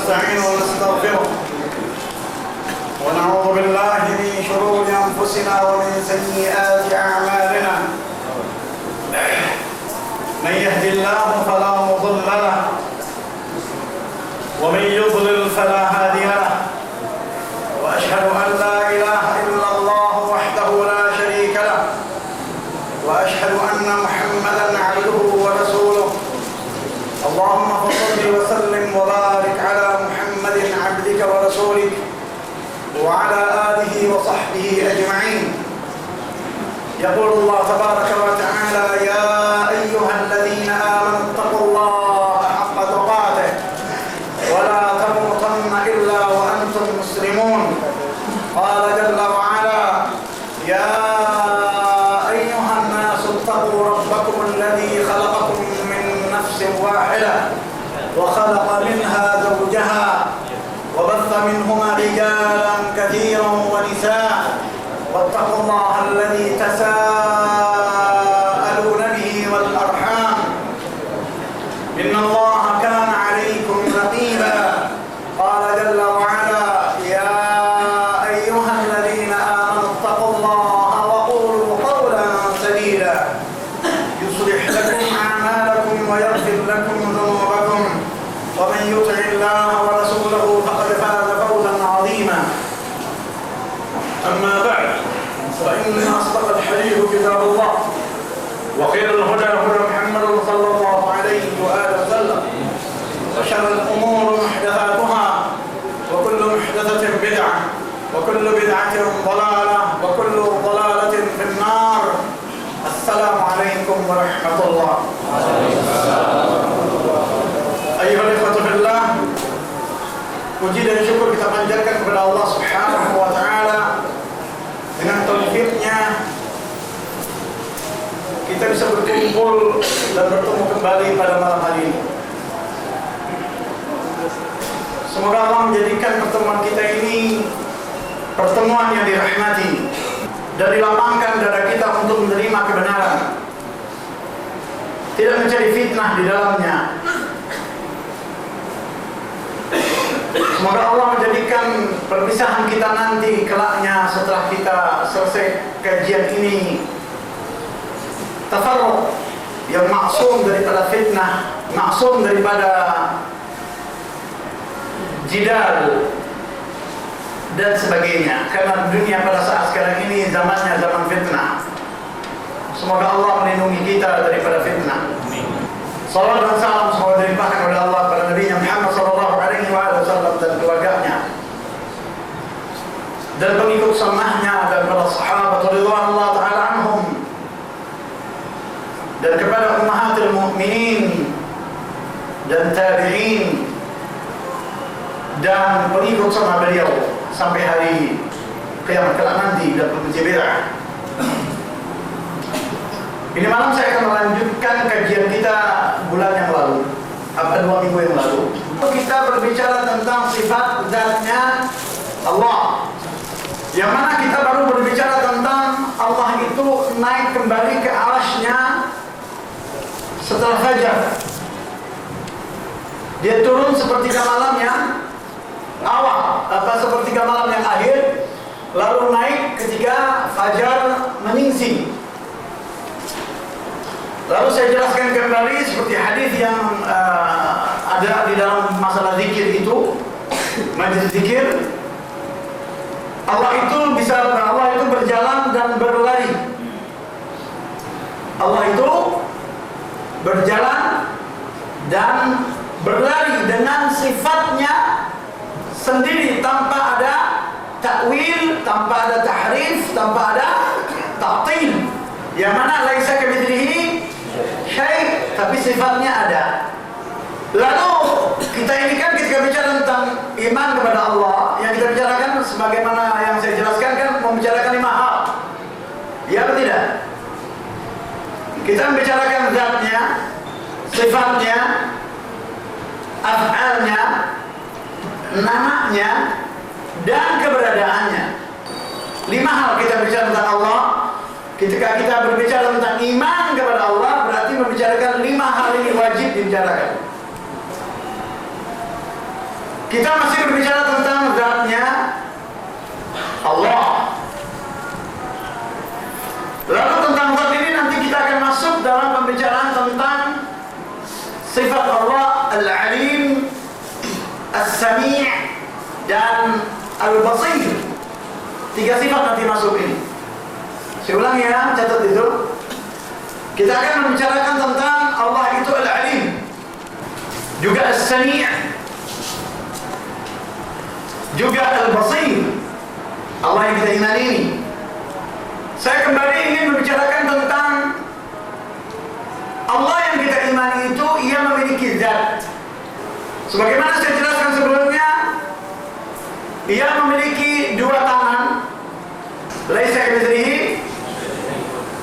ونستعينه ونستغفره ونعوذ بالله من شرور أنفسنا ومن سيئات أعمالنا. من يهد الله فلا مضل له ومن يضلل فلا هادي له، وأشهد أن لا إله إلا الله وحده لا شريك له، وأشهد أن محمدا عبده ورسوله. اللهم صل وسلم وبارك على محمد عبدك ورسولك وعلى آله وصحبه أجمعين. يقول الله تبارك وتعالى: يا أيها الذين آمنوا اتقوا الله حق تقاته ولا تموتن إلا وأنتم مسلمون. قال جل وعلا: يا أيها الناس اتقوا ربكم الذي خلقكم من نفس واحدة وخلق منها زوجها وبث منهما رجالا كثيرا ونساء، واتقوا الله الذي تساءلون به والأرحام إن الله كان عليكم رقيبا. قال جل وعلا: يا أيها الذين آمنوا اتقوا الله وقولوا قولا سديدا يصلح لكم أعمالكم ويغفر لكم ذنوبكم، ومن يطع الله ورسوله فقد فاز فوزا عظيما. أما بعد، فإن أصدق الحديث كتاب الله، وخير الهدى هدى محمد صلى الله عليه وآله وسلم، وشر الأمور محدثاتها، وكل محدثة بدعة، وكل بدعة ضلالة، وكل ضلالة في النار. السلام عليكم ورحمة الله. Ayuhal ikhwatu fillah, puji dan syukur kita panjatkan kepada Allah Subhanahu wa taala. Dengan taufiknya kita bisa berkumpul dan bertemu kembali pada malam hari ini. Semoga Allah menjadikan pertemuan kita ini pertemuan yang dirahmati dan dilapangkan dada kita untuk menerima kebenaran, tidak mencari fitnah di dalamnya. Semoga Allah menjadikan perpisahan kita nanti kelaknya setelah kita selesai kajian ini tafarruq yang maksum daripada fitnah, maksum daripada jidal dan sebagainya. Karena dunia pada saat sekarang ini zamannya zaman fitnah. Semoga Allah melindungi kita daripada fitnah. Salawat dan salam semoga dilimpahkan oleh Allah kepada Nabi Muhammad sallallahu alaihi wasallam dan keluarganya dan pengikut sunnahnya dan para sahabat radhiyallahu taala anhum dan kepada ummahatul mukminin dan tabi'in dan pengikut sunnah beliau sampai hari kiamat kelak nanti dan pembenci bid'ah. Ini malam saya akan melanjutkan kajian kita bulan yang lalu, 2 minggu yang lalu. Kita berbicara tentang sifat zatnya Allah, yang mana kita baru berbicara tentang Allah itu naik kembali ke arasy-Nya setelah fajar. Dia turun sepertiga malam yang awal, sepertiga malam yang akhir, lalu naik ketika fajar menyingsing. Lalu saya jelaskan kembali seperti hadis yang ada di dalam masalah zikir itu, majlis zikir. Allah itu berjalan dan berlari. Allah itu berjalan dan berlari dengan sifatnya sendiri, tanpa ada takwil, tanpa ada tahrif, tanpa ada ta'til. Yang mana laisa kamitslihi syai', tapi sifatnya ada. Lalu kita ini kan ketika bicara tentang iman kepada Allah, yang kita bicarakan sebagaimana yang saya jelaskan kan membicarakan 5 hal. Ya atau tidak? Kita membicarakan zatnya, sifatnya, af'alnya, namanya, dan keberadaannya. 5 hal kita bicara tentang Allah. Ketika kita berbicara tentang iman kepada Allah, berarti membicarakan 5 hal ini wajib dibicarakan. kita masih berbicara tentang zatnya Allah. Lalu tentang zat ini nanti kita akan masuk dalam pembicaraan tentang sifat Allah Al-Alim, As-Sami' dan Al-Basir. 3 sifat nanti masuk ini. Saya ulang ya, catat itu. Kita akan membicarakan tentang Allah itu Al-Alim, juga As-Sami', juga Al-Basir. Allah yang kita imani ini. Saya kembali ingin membicarakan tentang Allah yang kita imani itu, ia memiliki zat. Sebagaimana saya jelaskan sebelumnya, ia memiliki 2 tangan. Laisa kamitslihi,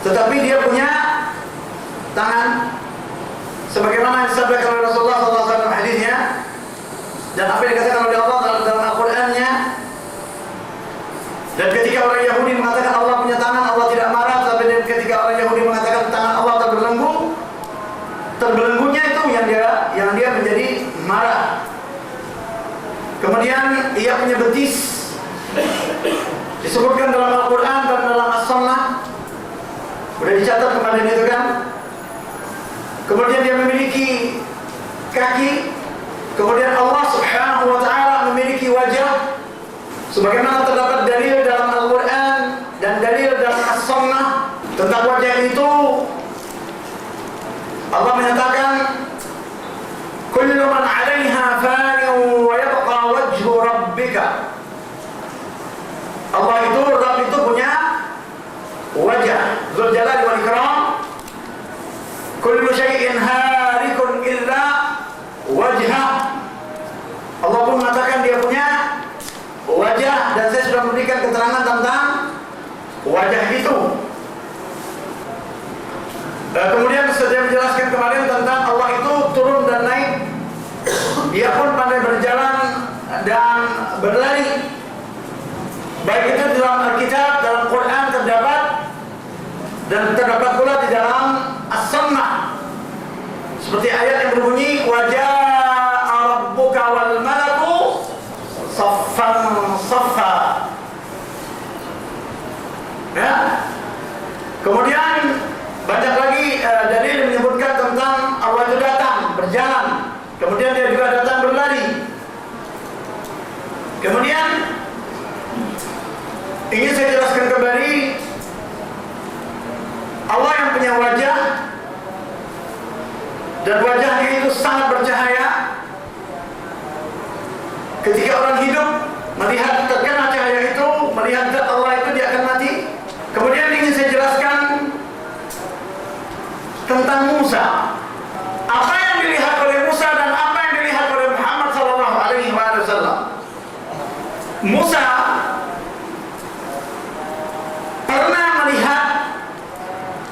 tetapi dia punya tangan. Sebagaimana disabdakan oleh Rasulullah SAW hadisnya, dan apa yang dikatakan oleh Allah dalam Al-Qur'annya. Dan ketika orang Yahudi mengatakan Allah punya tangan, Allah tidak marah. Tapi ketika orang Yahudi mengatakan tangan Allah terbelenggu, terbelenggunya itu yang dia menjadi marah. Kemudian ia punya betis, disebutkan dalam Al-Quran dan dalam As-Sunnah, sudah dicatat kemarin itu kan. Kemudian dia memiliki kaki. Kemudian Allah Subhanahu wa ta'ala memiliki wajah, sebagaimana terdapat dalil dalam Al-Quran dan dalil dalam As-Sunnah tentang wajah itu. Allah menyatakan, kullu man 'alaiha fanin wa yabqa wajhu rabbika. Allah itu, Rabb itu punya wajah, Dzul Jalali wal Ikram. Kullu syai'in harikun illa wajhah. Allah pun mengatakan dia punya wajah, dan saya sudah memberikan keterangan tentang wajah itu. Kemudian saya menjelaskan kemarin tentang Allah itu turun dan naik. Dia pun pandai berjalan dan berlari. Baik itu dalam Alkitab, dalam Quran terdapat, dan terdapat pula di dalam As-Sunnah. Seperti ayat yang berbunyi, waja'a rabbuka wal malaku saffan saffa. Ya. Kemudian banyak lagi dalil yang menyebutkan tentang Allah itu datang berjalan. Kemudian dia juga datang berlari. Kemudian ingin saya jelaskan kembali, Allah yang punya wajah, dan wajahnya itu sangat bercahaya. Ketika orang hidup melihat terkena cahaya itu, melihat zat Allah itu, dia akan mati. Kemudian ingin saya jelaskan tentang Musa. Apa yang dilihat oleh Musa dan apa yang dilihat oleh Muhammad SAW. Musa pernah melihat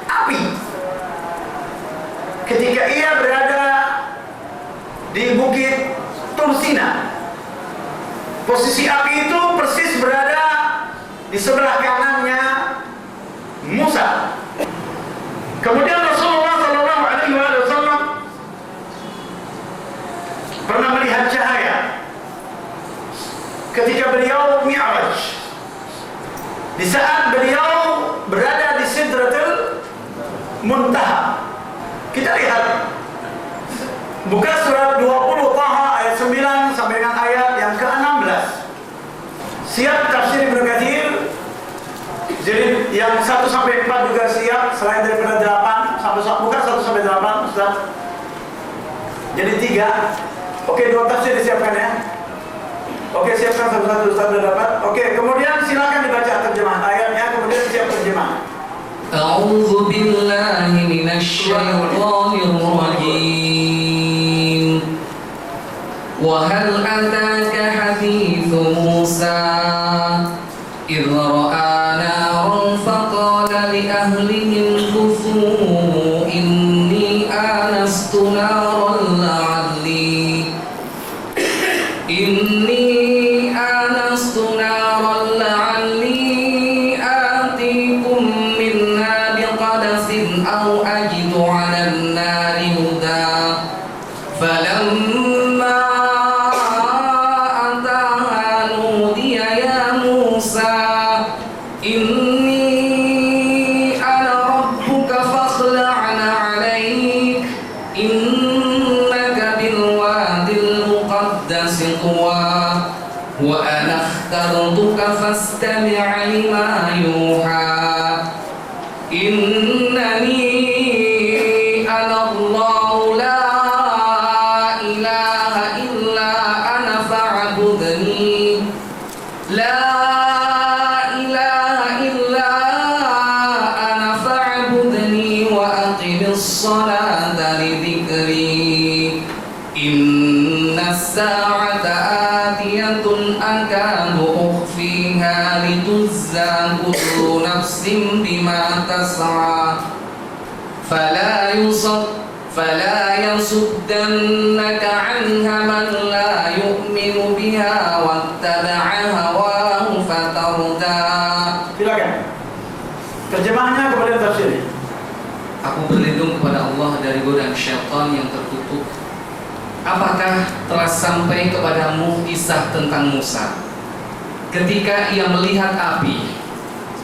api ketika ia berada di bukit Tursina. Posisi api itu persis berada di sebelah kanannya Musa. Kemudian Rasulullah SAW pernah melihat cahaya ketika beliau Mi'raj. Di saat beliau berada di Sidratul Muntaha. Kita lihat, buka surat 20 Taha ayat 9 sampai dengan ayat yang ke-16. Siap tafsir Ibnu Katsir. Jadi yang 1 sampai 4 juga siap, selain daripada 8 sampai bukan 1 sampai 8, Ustaz. Jadi 3. Oke, 2 tafsir disiapkan ya. Oke, siapkan satu-satu, Ustaz sudah dapat. Oke, kemudian silakan dibaca terjemahan ayatnya, kemudian siap terjemahan. A'udzu billahi minasy syaithanir rajim. Wa hal ataka haditsu Musa idh ra'a naran faqala li ahlihim kufuu inni anastu naran la'alli أو أجد على النار هدى فلما اخترتك فاستمع لما يوحى إنني أنا الله لا إله إلا أنا فاعبدني لا إله إلا أنا فاعبدني وأقم الصلاة لذكري إن الساعة آتية أكاد أخفيها لتجزى كل نفس بما تسعى فلا يصدنك عنها من لا يؤمن بها واتبع هواه فتردى. Silakan. Terjemahannya kepada tafsirnya. Aku berlindung kepada Allah dari godaan syaitan yang tertutup. Apakah telah sampai kepadamu kisah tentang Musa ketika ia melihat api,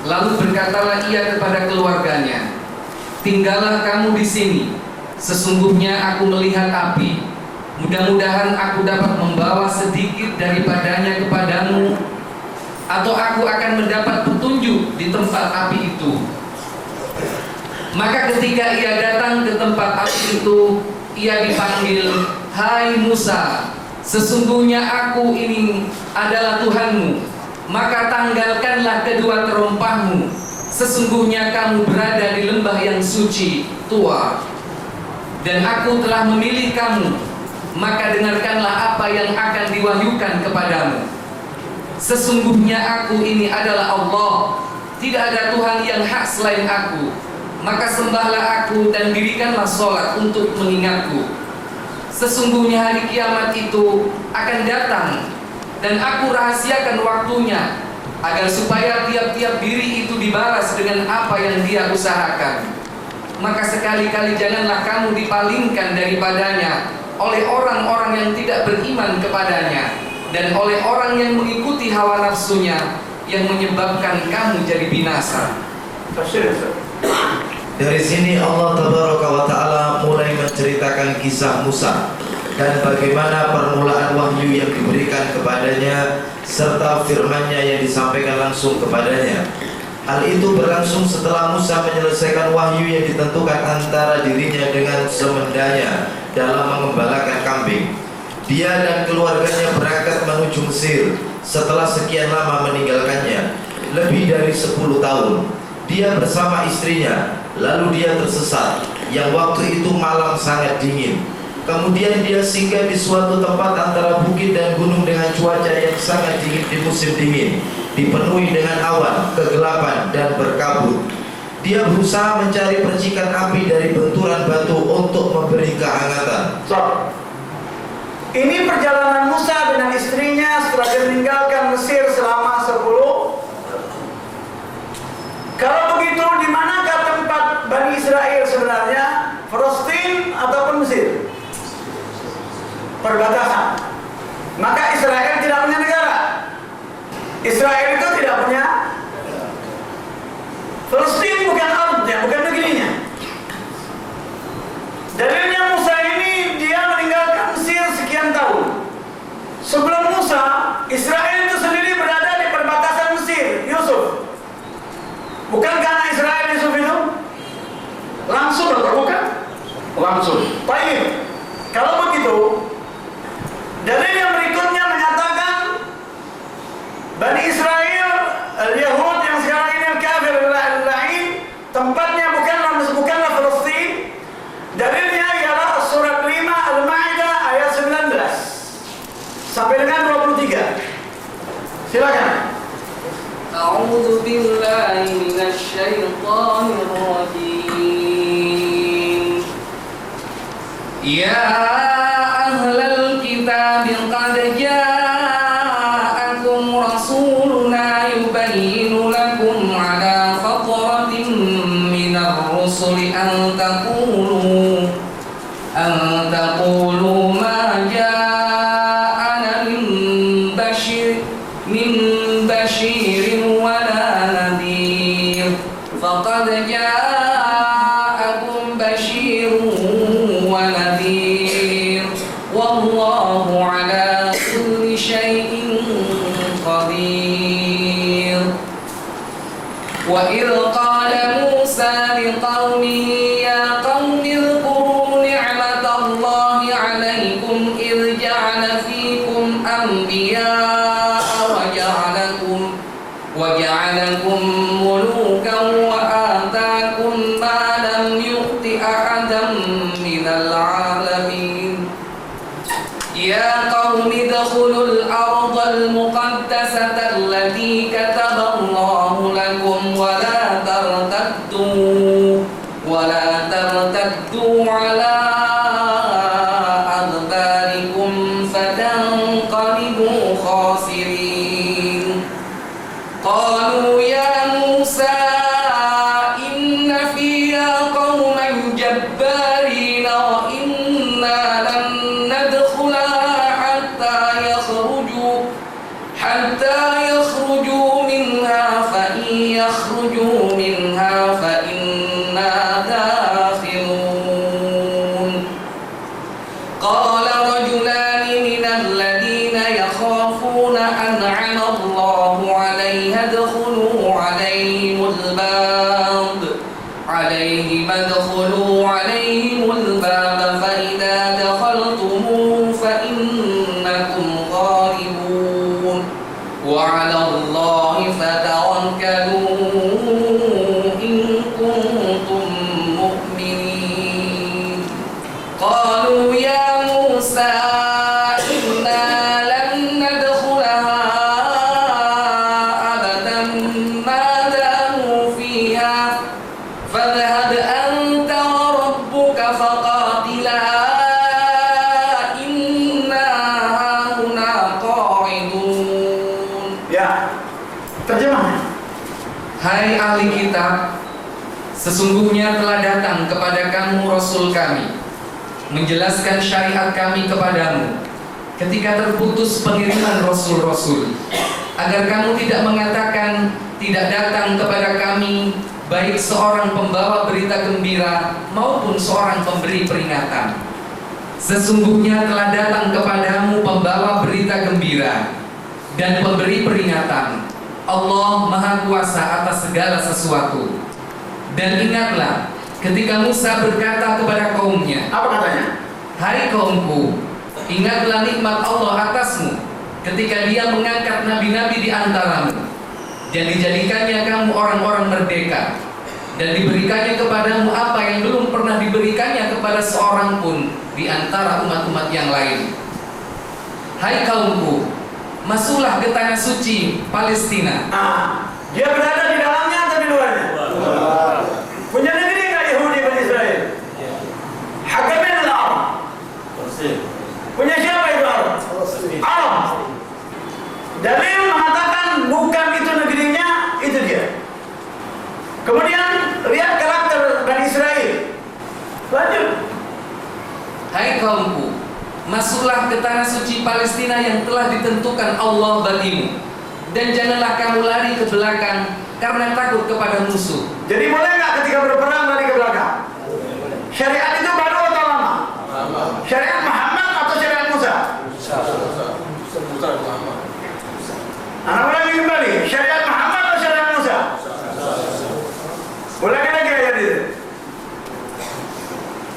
lalu berkatalah ia kepada keluarganya, tinggallah kamu di sini, sesungguhnya aku melihat api, mudah-mudahan aku dapat membawa sedikit daripadanya kepadamu, atau aku akan mendapat petunjuk di tempat api itu. Maka ketika ia datang ke tempat api itu, ia dipanggil, hai Musa, sesungguhnya aku ini adalah Tuhanmu, maka tanggalkanlah kedua terompahmu, sesungguhnya kamu berada di lembah yang suci, Tua, dan aku telah memilih kamu, maka dengarkanlah apa yang akan diwahyukan kepadamu. Sesungguhnya aku ini adalah Allah, tidak ada Tuhan yang hak selain aku, maka sembahlah aku dan dirikanlah sholat untuk mengingatku. Sesungguhnya hari kiamat itu akan datang, dan aku rahasiakan waktunya, agar supaya tiap-tiap diri itu dibalas dengan apa yang dia usahakan. Maka sekali-kali janganlah kamu dipalingkan daripadanya oleh orang-orang yang tidak beriman kepadanya, dan oleh orang yang mengikuti hawa nafsunya, yang menyebabkan kamu jadi binasa. Dari sini Allah Tabaraka wa Ta'ala mulai menceritakan kisah Musa dan bagaimana permulaan wahyu yang diberikan kepadanya serta firman-Nya yang disampaikan langsung kepadanya. Hal itu berlangsung setelah Musa menyelesaikan wahyu yang ditentukan antara dirinya dengan semendanya dalam mengembalakan kambing. Dia dan keluarganya berangkat menuju Mesir setelah sekian lama meninggalkannya, lebih dari 10 tahun. Dia bersama istrinya, lalu dia tersesat, yang waktu itu malam sangat dingin. Kemudian dia singgah di suatu tempat antara bukit dan gunung dengan cuaca yang sangat dingin di musim dingin, dipenuhi dengan awan, kegelapan, dan berkabut. Dia berusaha mencari percikan api dari benturan batu untuk memberi kehangatan. Ini perjalanan Musa dengan istrinya setelah dia meninggalkan Mesir selama 10. Kalau begitu, di manakah tempat Bani Israel sebenarnya? Palestina ataupun Mesir? Perbatasan. Maka Israel tidak punya negara. Israel itu tidak punya. Palestina bukan ardnya, bukan negerinya. Dalilnya Musa ini dia meninggalkan Mesir sekian tahun. Sebelum Musa, Israel itu sendiri berada di perbatasan Mesir. Yusuf, bukankah anak Israel Yusuf itu? Langsung atau bukan? Langsung. Baik. Kalau begitu, dalil yang berikutnya menyatakan Bani Israel, Al-Yahud yang sekarang ini Al-Kafir Al-La'in, tempatnya bukanlah Palestina. Dalilnya ialah surat 5 Al-Ma'idah ayat 19 sampai dengan 23. Silakan. A'udzu billahi minasy syaithanir rajim. Ya ahlal kitab qad ja'akum rasuluna yubayyinu lakum ala fatratin minar rusuli an taqulu ma ja'ana min bashirin wala nadhir faqad ja'akum bashirun wa nadhir wallahu ala kulli syai'in qadir. قومه يا قوم اذكروا نعمة الله عليكم إذ جعل فيكم أنبياء وجعلكم ملوكا وآتاكم ما لم يؤت أحدا من العالمين يا قوم ادخلوا الأرض المقدسة التي كتب الله لكم ولا ترتدوا على أدباركم فتنقلبوا خاسرين قالوا يا موسى إن فيها قوما جبارين وإنا لن ندخلها حتى يخرجوا منها فإن يخرجوا منها فإنا داخلون قال رجلان من الذين يخافون أنعم الله عليهم ادخلوا عليهم الباب فإذا دخلتموه فإنكم غالبون وعلى الله فتوكلوا إن كنتم مؤمنين قالوا يا موسى إنا لن ندخلها أبدا ما داموا فيها فاذهب أنت وربك فقاتلا إنا هاهنا قاعدون. Ya, terjemahnya. Hai ahli kitab, sesungguhnya telah datang kepada kamu Rasul kami, menjelaskan syariat kami kepadamu ketika terputus pengiriman Rasul-Rasul, agar kamu tidak mengatakan tidak datang kepada kami baik seorang pembawa berita gembira maupun seorang pemberi peringatan. Sesungguhnya telah datang kepadamu pembawa berita gembira dan pemberi peringatan. Allah Maha Kuasa atas segala sesuatu. Dan ingatlah ketika Musa berkata kepada kaumnya, Apa katanya? hai kaumku, ingatlah nikmat Allah atasmu ketika Dia mengangkat nabi-nabi di antaramu dan dijadikannya kamu orang-orang merdeka, dan diberikannya kepadamu apa yang belum pernah diberikannya kepada seorang pun di antara umat-umat yang lain. Hai kaumku, masuklah ke tanah suci Palestina. Dia berada di dalamnya atau di luarnya? Punya negeri nggak Yahudi dan Israel? Hakamin al-Arab. Punya siapa itu Arab? Arab. Dalil mengatakan bukan itu negerinya, itu dia. Kemudian lihat karakter Bani Israel. Lanjut. Hai kaumku, masuklah ke tanah suci Palestina yang telah ditentukan Allah bagimu, dan janganlah kamu lari ke belakang karena takut kepada musuh. Jadi boleh nggak ketika berperang lari ke belakang? Syariat itu baru atau lama? Syariat Muhammad atau syariat Musa? Anak ulangi kembali, syariat Muhammad atau syariat Musa? Ulangi lagi ayat itu.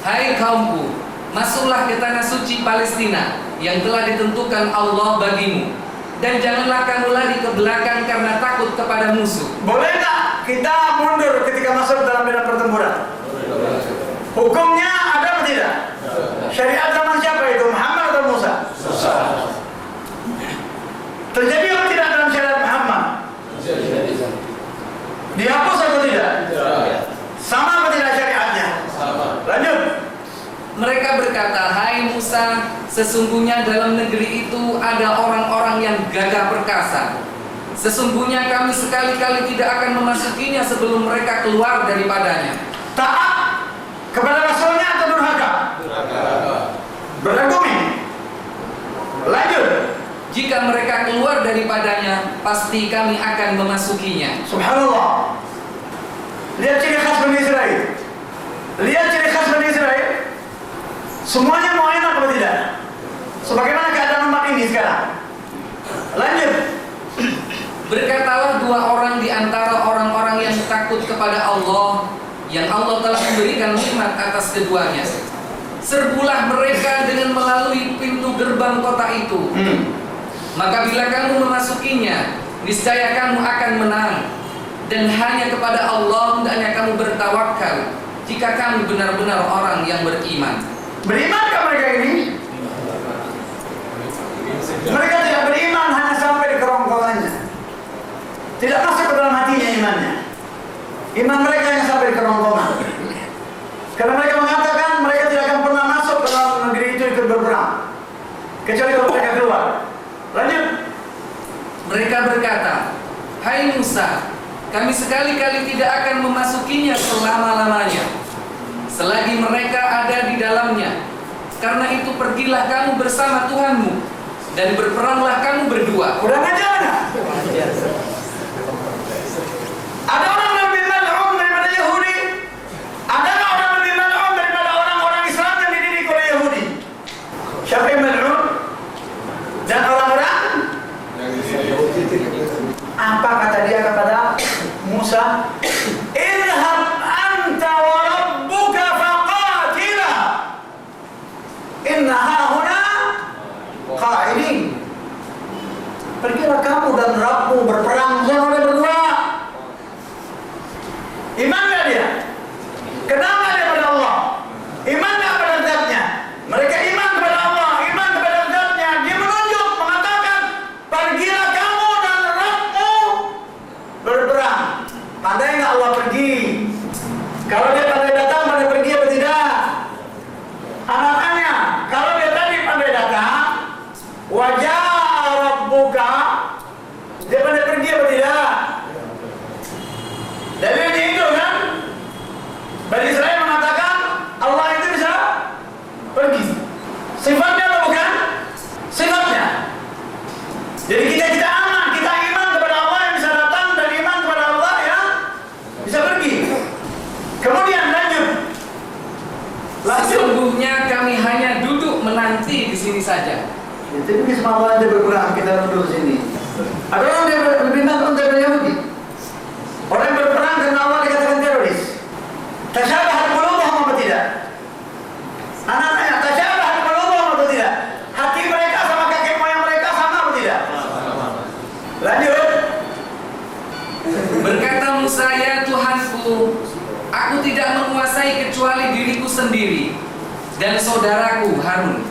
Hai kaumku, masuklah ke tanah suci Palestina yang telah ditentukan Allah bagimu, dan janganlah kamu lari ke belakang karena takut kepada musuh. Boleh nggak kita mundur ketika masuk dalam medan pertempuran? Hukumnya ada atau tidak? Syariat zaman siapa itu? Muhammad atau Musa? Terjadi apa tidak dalam syariat Muhammad? Dihapus atau tidak? Sama apa tidak syariatnya? Lanjut. Mereka berkata, hai Musa, sesungguhnya dalam negeri itu ada orang-orang yang gagah perkasa. Sesungguhnya kami sekali-kali tidak akan memasukinya sebelum mereka keluar daripadanya. Taat kepada Rasulnya atau durhaka? Berargumen. Lanjut. Jika mereka keluar daripadanya, pasti kami akan memasukinya. Subhanallah. Lihat ciri khas Bani Israel. Lihat ciri khas Bani Israel. Semuanya mau enak atau tidak? Sebagaimana keadaan umat ini sekarang. Lanjut. Berkatalah dua orang di antara orang-orang yang takut kepada Allah yang Allah telah memberikan nikmat atas keduanya. Serbulah mereka dengan melalui pintu gerbang kota itu. Maka bila kamu memasukinya, niscaya kamu akan menang. Dan hanya kepada Allah hendaknya kamu bertawakal jika kamu benar-benar orang yang beriman. Berimankah mereka ini? Mereka tidak beriman, hanya sampai di kerongkongannya. Tidak masuk ke dalam hatinya imannya. Iman mereka yang sampai di kerongkongan. Karena mereka mengatakan mereka tidak akan pernah masuk ke dalam negeri itu ikut berperang, kecuali kalau mereka keluar. Lanjut. Mereka berkata, "Hai Musa, kami sekali-kali tidak akan memasukinya selama-lamanya, selagi mereka ada di dalamnya. Karena itu pergilah kamu bersama Tuhanmu dan berperanglah kamu berdua." Udah ngajar nggak? Ada orang lebih mal'un daripada Yahudi? Ada nggak orang lebih mal'un daripada orang-orang Islam yang dididik oleh Yahudi? Siapa yang mal'un? Dan orang-orang? Apa kata dia kepada Musa? Idhab anta wa rabbuka faqatila inna hahuna qa'idin. Pergilah kamu dan Rabbmu berperang oleh berdua. Iman gak dia? Kenal gak dia pada Allah? Iman gak pada zatnya? Mereka iman kepada Allah, iman kepada zatnya. Dia menunjuk, mengatakan, pergilah kamu dan Rabbmu berperang. Pandai gak Allah pergi? Kalau dia pandai datang, pandai pergi apa tidak? Anak-anaknya, kalau dia tadi pandai datang, wajah Rabbuka, dia pandai pergi apa tidak? Dalilnya itu kan, Bani Israel mengatakan Allah itu bisa pergi. Sifatnya apa bukan? Sifatnya. Jadi kita aman, kita iman kepada Allah yang bisa datang dan iman kepada Allah yang bisa pergi. Kemudian lanjut. Sesungguhnya kami hanya duduk menanti di sini saja. Itu bisa Allah dia berperang, kita duduk di sini. Ada orang yang lebih nonton daripada Yahudi. Orang yang berperang karena Allah dikatakan teroris. Tasyabahat qulubuhum apa tidak? Anak-anaknya tasyabahat qulubuhum atau tidak? Hati mereka sama kakek moyang mereka sama atau tidak? Lanjut. Berkata Musa, "Ya Tuhanku, aku tidak menguasai kecuali diriku sendiri dan saudaraku Harun.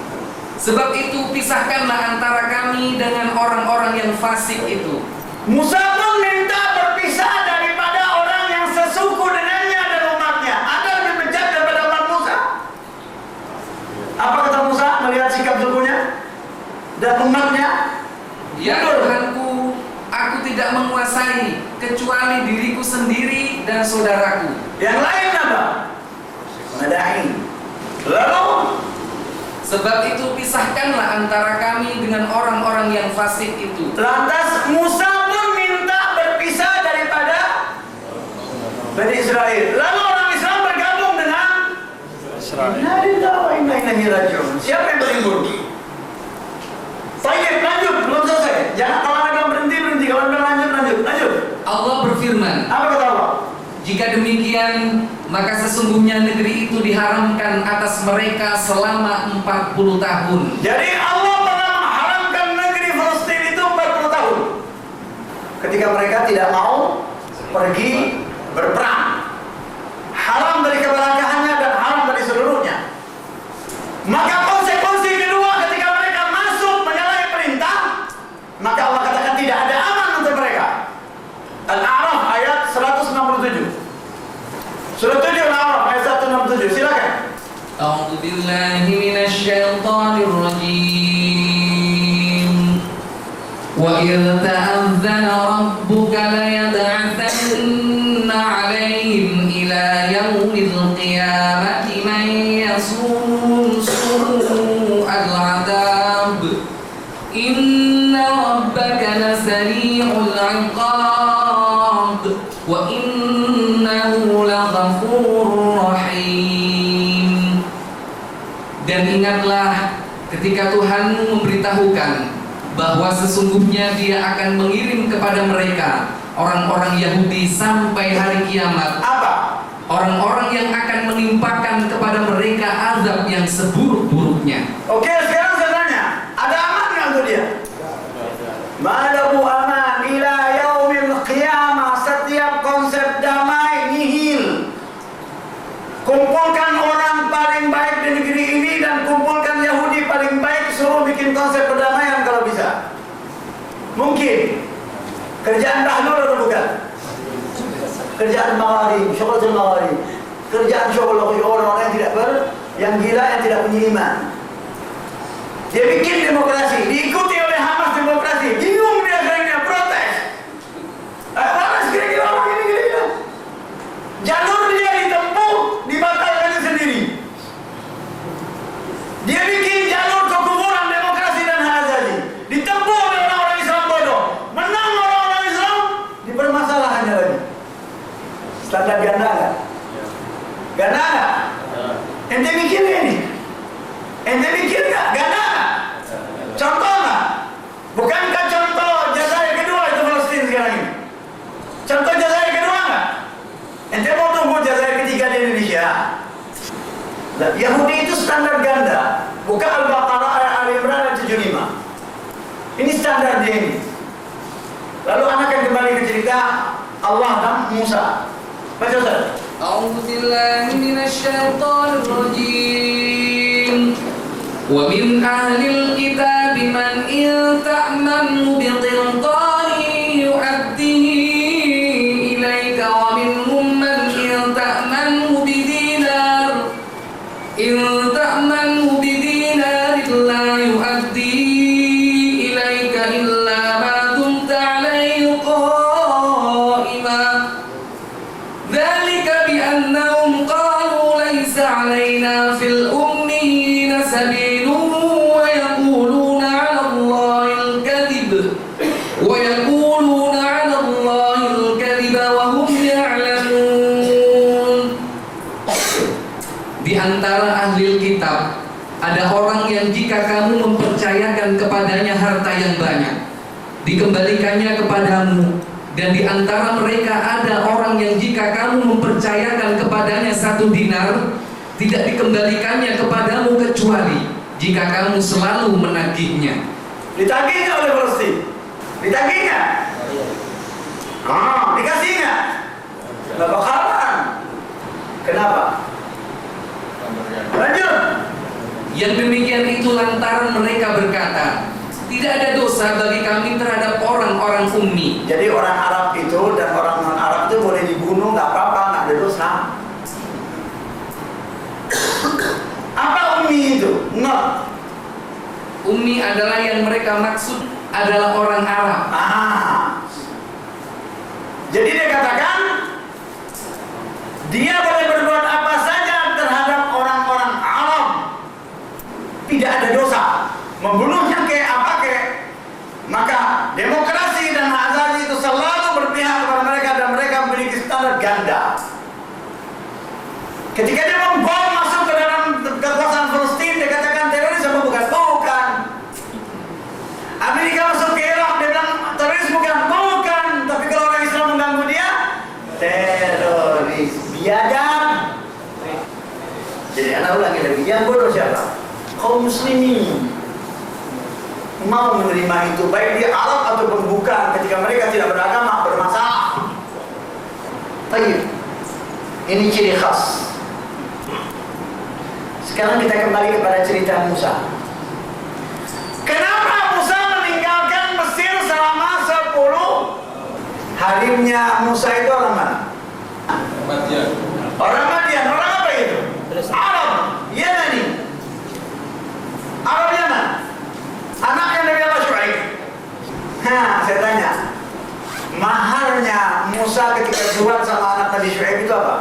Sebab itu pisahkanlah antara kami dengan orang-orang yang fasik itu." Musa pun minta berpisah daripada orang yang sesuku dengannya dan umatnya. Ada lebih bejat daripada umat Musa? Apa kata Musa melihat sikap sukunya dan umatnya? "Ya Tuhanku, aku tidak menguasai kecuali diriku sendiri dan saudaraku." Yang lain apa? Madai. Lalu Sebab itu pisahkanlah antara kami dengan orang-orang yang fasik itu. lantas Musa pun minta berpisah daripada Bani Israel. Lalu orang Islam bergabung dengan Israel. Inna lillahi wa inna ilaihi raji'un. Siapa yang paling buruk? Baik, lanjut, belum selesai. Jangan kalau ada berhenti, kalau ada lanjut. Allah berfirman, Apa kata Allah? "Jika demikian, maka sesungguhnya negeri itu diharamkan atas mereka selama 40 tahun. Jadi Allah pernah mengharamkan negeri Palestina itu 40 tahun. Ketika mereka tidak mau pergi berperang. Haram dari keberangkahannya dan haram dari seluruhnya. Maka konsekuensi kedua ketika mereka masuk menyalahi perintah, maka Allah katakan tidak ada aman untuk mereka. Al-A'raf ayat 167. Surah 7 Al-A'raf ayat 167. Silakan. A'udzu billahi minasy syaithanir rajim. Wa idh ta'adzana rabbuka la yab'athanna 'alaihim ila yaumil qiyamati man yasum su'al 'adzab. Inna rabbaka lasari'ul 'iqab wa innahu laghafurur rahim. Dan ingatlah ketika Tuhanmu memberitahukan bahwa sesungguhnya Dia akan mengirim kepada mereka orang-orang Yahudi sampai hari kiamat. Apa? Orang-orang menimpakan kepada mereka azab yang seburuk-buruknya. Oke, sekarang saya tanya, ada aman nggak untuk dia? Malabu aman ila yaumil qiyamah. Setiap konsep damai nihil. Kumpulkan orang paling baik di negeri ini dan kumpulkan Yahudi paling baik, suruh bikin konsep perdamaian kalau bisa. Mungkin. Kerjaan Bahlul atau bukan? Kerjaan Mawari, syukur Mawari. Kerjaan syukur orang-orang yang gila, yang tidak punya iman. Dia bikin demokrasi, diikuti oleh Hamas demokrasi. Bingung dia akhirnya protes. Kira-kira orang ini gila. Jalur dia ditempuh, dibatalkan sendiri. Dia bikin jalur kekufuran demokrasi dan hak asasi. Ditempuh oleh orang-orang Islam bodoh. Menang orang-orang Islam, dipermasalahannya lagi. Standar ganda nggak? Ganda nggak? Ente mikir ini? Ente mikir nggak? Ganda nggak? Contoh nggak? Bukankah contoh Jazair kedua itu Palestina sekarang ini? Contoh Jazair kedua nggak? Ente mau tunggu Jazair ketiga di Indonesia? Nah, Yahudi itu standar ganda. Buka Al-Baqarah Al-Imran 75. Ini standar dia ini. Lalu anak yang kembali ke cerita Allah dan Musa. Baca Ustaz. A'udzu billahi minasy syaithanir rajim. Wa min ahlil kitabi man in ta'manhu bi qintarin yu'addihi ilaika wa minhum man in ta'manhu bi dinar la yu'addi ilaika illa ma dumta 'alaihi qa'ima. Dzalika bi annahum qalu laysa 'alaina fil ummiyina sabilun wa yaquluna 'ala Allahi al-kadhib wa hum ya'lamun. Di antara ahli kitab ada orang yang jika kamu mempercayakan kepadanya harta yang banyak, dikembalikannya kepadamu. Dan di antara mereka ada orang yang jika kamu mempercayakan kepadanya 1 dinar, tidak dikembalikannya kepadamu kecuali jika kamu selalu menagihnya. Ditagih nggak oleh Palestina? Ditagih nggak? Dikasih nggak? Nggak bakalan. Kenapa? Lanjut. Yang demikian itu lantaran mereka berkata, tidak ada dosa bagi kami terhadap orang-orang ummi. Jadi orang Arab itu dan orang non-Arab itu boleh dibunuh, nggak apa-apa, nggak ada dosa. Apa ummi itu? Not. Ummi adalah yang mereka maksud adalah orang Arab. Jadi dia katakan dia boleh berbuat apa saja terhadap orang-orang Arab, tidak ada dosa. Membunuhnya kayak apa kayak. Maka demokrasi dan hak asasi itu selalu berpihak kepada mereka dan mereka memiliki standar ganda. Ketika dia membom masuk ke dalam kekuasaan Palestina, dia katakan teroris apa bukan? Bukan. Amerika masuk ke Irak, dia bilang teroris bukan? Bukan. Tapi kalau orang Islam mengganggu dia, teroris. Biadab. Jadi anak ulangi lagi, yang bodoh siapa? Kaum muslimin mau menerima itu, baik dia Arab ataupun bukan, ketika mereka tidak beragama bermasalah. Baik, ini ciri khas. Sekarang kita kembali kepada cerita Musa. Kenapa Musa meninggalkan Mesir selama 10 harimnya? Musa itu orang mana? Madian. Orang Madian. Orang apa itu? Arab, Yemeni. Arab Yaman. Anaknya Nabi Allah Syuaib. Saya tanya, maharnya Musa ketika jual sama anak Nabi Syuaib itu apa?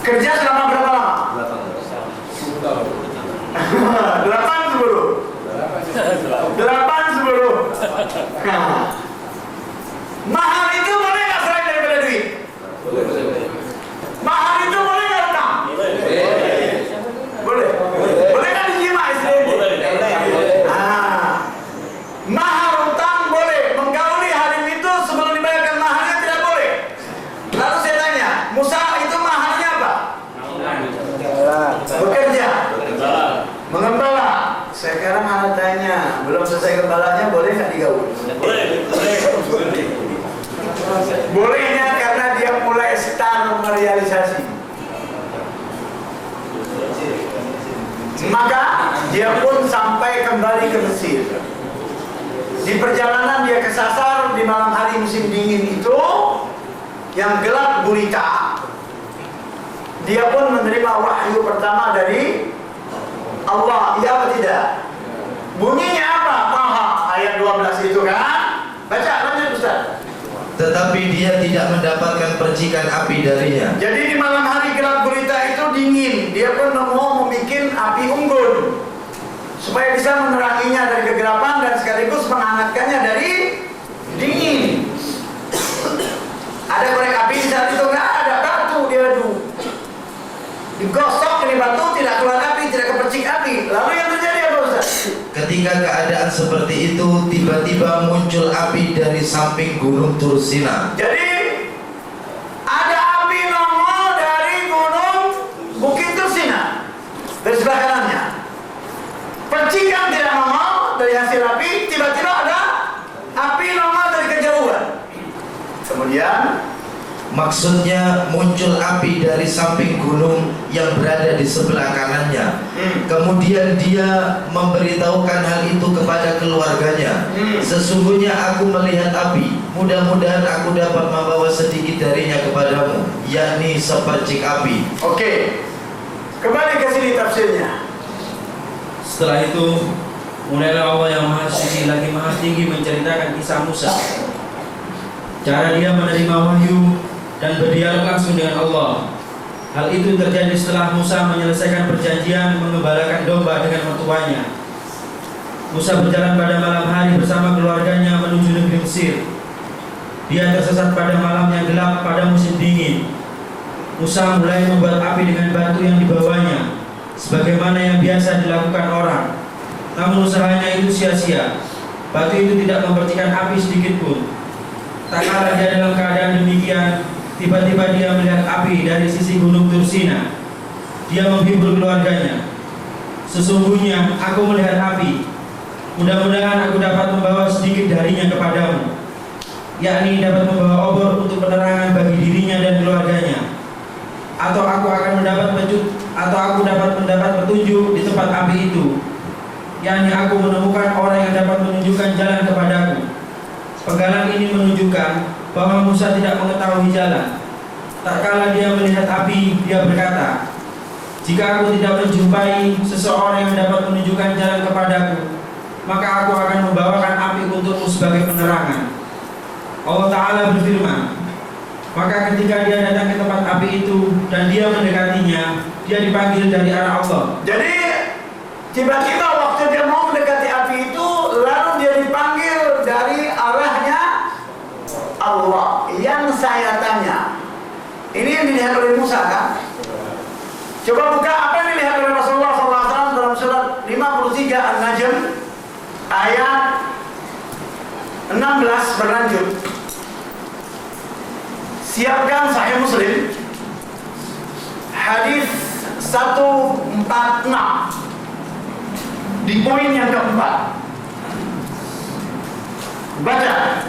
Kerja selama berapa lama? 8 10. Mahar itu boleh nggak selain daripada duit? Mahar itu boleh nggak utang? Boleh. Boleh kan dijima istrinya? Mahar utang boleh. Menggauli harim itu sebelum dibayarkan maharnya tidak boleh. Dia pun sampai kembali ke Mesir. Di perjalanan dia kesasar di malam hari musim dingin itu yang gelap gulita. Dia pun menerima wahyu pertama dari Allah, iya atau tidak? Bunyinya apa? Taha ayat 12 itu kan? Baca, lanjut Ustaz. Tetapi dia tidak mendapatkan percikan api darinya. Jadi di malam hari gelap gulita itu dingin. Dia pun mau membuat api unggun supaya bisa meneranginya dari kegelapan dan sekaligus menghangatkannya dari dingin. Ada korek api di saat itu? Nggak ada, batu dia adu. Digosok ini batu, tidak keluar api, tidak kepercik api. Lalu yang terjadi apa Ustaz? Ketika keadaan seperti itu, tiba-tiba muncul api dari samping gunung Tursina. Jadi ada api nongol dari gunung Bukit Tursina dari sebelah kanannya. Percikan tidak nongol dari hasil api, tiba-tiba ada api nongol dari kejauhan. Kemudian maksudnya muncul api dari samping gunung yang berada di sebelah kanannya. Kemudian dia memberitahukan hal itu kepada keluarganya. Sesungguhnya aku melihat api, mudah-mudahan aku dapat membawa sedikit darinya kepadamu, yakni sepercik api. Oke, kembali ke sini tafsirnya. Setelah itu, mulailah Allah yang Maha Suci lagi Maha Tinggi menceritakan kisah Musa, cara dia menerima wahyu dan berdialog langsung dengan Allah. Hal itu terjadi setelah Musa menyelesaikan perjanjian mengembalakan domba dengan mertuanya. Musa berjalan pada malam hari bersama keluarganya menuju negeri Mesir. Dia tersesat pada malam yang gelap pada musim dingin. Musa mulai membuat api dengan batu yang dibawanya, sebagaimana yang biasa dilakukan orang. Namun usahanya itu sia-sia. Batu itu tidak mempercikan api sedikit pun. Tak kala dia dalam keadaan demikian, tiba-tiba dia melihat api dari sisi gunung Tursina. Dia menghibur keluarganya. Sesungguhnya aku melihat api. Mudah-mudahan aku dapat membawa sedikit darinya kepadamu, yakni dapat membawa obor untuk penerangan bagi dirinya dan keluarganya. Atau aku dapat mendapat petunjuk di tempat api itu, yakni aku menemukan orang yang dapat menunjukkan jalan kepadaku. Penggalan ini menunjukkan bahwa Musa tidak mengetahui jalan. Tak kala dia melihat api, dia berkata, jika aku tidak menjumpai seseorang yang dapat menunjukkan jalan kepadaku, maka aku akan membawakan api untukmu sebagai penerangan. Allah Ta'ala berfirman, maka ketika dia datang ke tempat api itu dan dia mendekatinya, dia dipanggil dari arah Allah. Jadi tiba-tiba waktu dia mau mendekati api itu, lalu dia dipanggil dari arahnya Allah. Yang saya tanya, ini yang dilihat oleh Musa kan? Coba buka apa yang dilihat oleh Rasulullah SAW dalam surat 53 An-Najm ayat 16 berlanjut. Siapkan Sahih Muslim hadis 146 di poin yang keempat. Baca.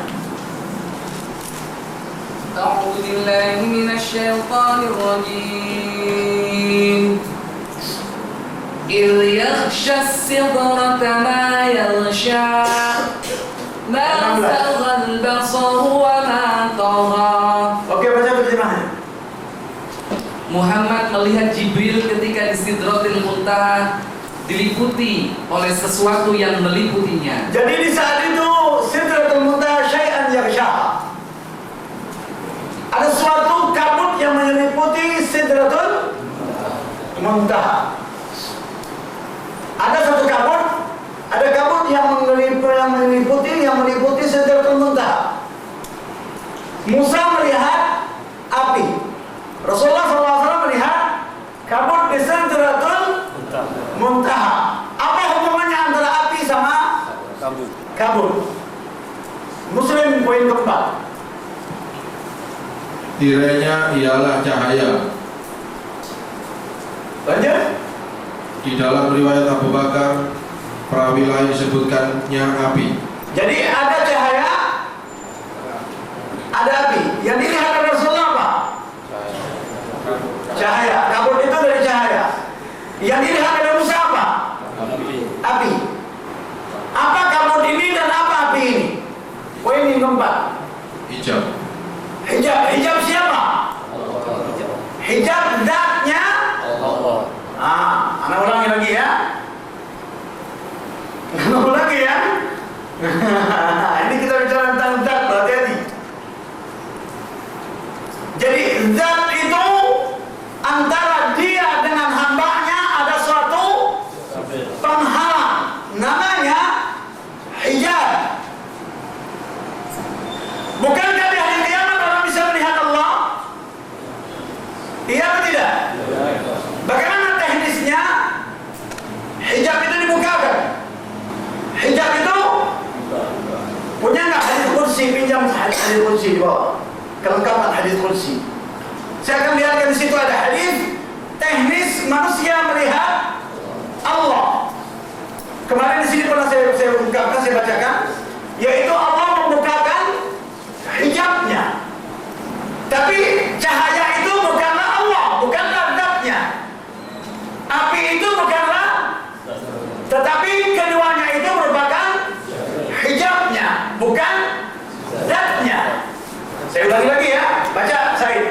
أعوذ بالله من الشيطان الرجيم إذ يغشى السدرة ما يغشى ما زاغ البصر وما طغى. Oke, baca terjemahannya. Muhammad melihat Jibril ketika di Sidratil Muntaha diliputi oleh sesuatu yang meliputinya. Jadi di saat itu Sidratul Muntaha syai'an yaghshaha. Ada suatu kabut yang menyeliputi Sidratul Muntaha. Ada satu kabut, ada kabut yang meliputi Sidratul Muntaha. Musa melihat api. Rasulullah SAW melihat kabut di Sidratul Muntaha. Apa hubungannya antara api sama kabut? Muslim poin keempat. Tirainya ialah cahaya. Lanjut. Di dalam riwayat Abu Bakar, perawi lain disebutkannya api. Jadi ada cahaya, ada api. Yang dilihat oleh Rasulullah apa? Cahaya. Kabut itu dari cahaya. Yang dilihat oleh Musa apa? keempat? Hijab. Hijab siapa? Hijab zatnya. Anak ulangi lagi ya. Anak ulangi ya. Ini kita bicara tentang zat, hati-hati. Jadi zat itu antara dia dengan hambanya ada suatu penghalang, namanya hijab. Bukankah di hari kiamat orang bisa melihat Allah? Iya atau tidak? Bagaimana teknisnya hijab itu dibukakan? Hijab itu punya nggak hadis kursi? Pinjam hadis kursi di bawah. Kelengkapan hadis kursi. Saya akan lihatkan di situ ada hadis teknis manusia melihat Allah. Kemarin di sini pernah saya ungkapkan, saya bacakan, yaitu Allah membukakan hijabnya. Tapi cahaya itu bukanlah Allah, bukanlah zatnya. Api itu bukanlah, tetapi keduanya itu merupakan hijabnya, bukan zatnya. Saya ulangi lagi ya, baca Said.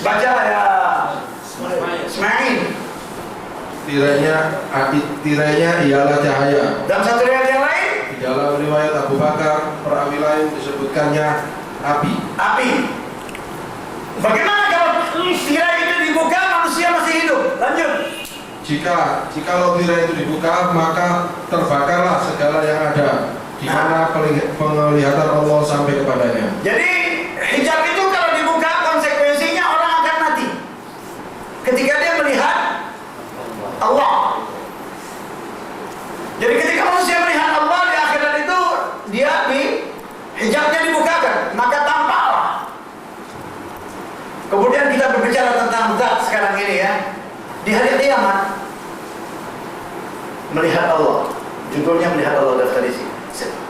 Baca ya Ismail. Tirainya ialah cahaya. Dan satu riwayat yang lain, Di dalam riwayat Abu Bakar, perawi lain disebutkannya api. api. Bagaimana kalau tirai itu dibuka manusia masih hidup? Lanjut. Jikalau tirai itu dibuka, maka terbakarlah segala yang ada, di mana penglihatan Allah sampai kepadanya. Jadi hijab itu kalau dibuka konsekuensinya orang akan mati ketika dia melihat Allah. Jadi ketika manusia melihat Allah di akhirat itu, dia hijabnya dibukakan, maka tampaklah. Kemudian kita berbicara tentang zat sekarang ini ya. Di hari kiamat melihat Allah. Judulnya melihat Allah daftar di sini.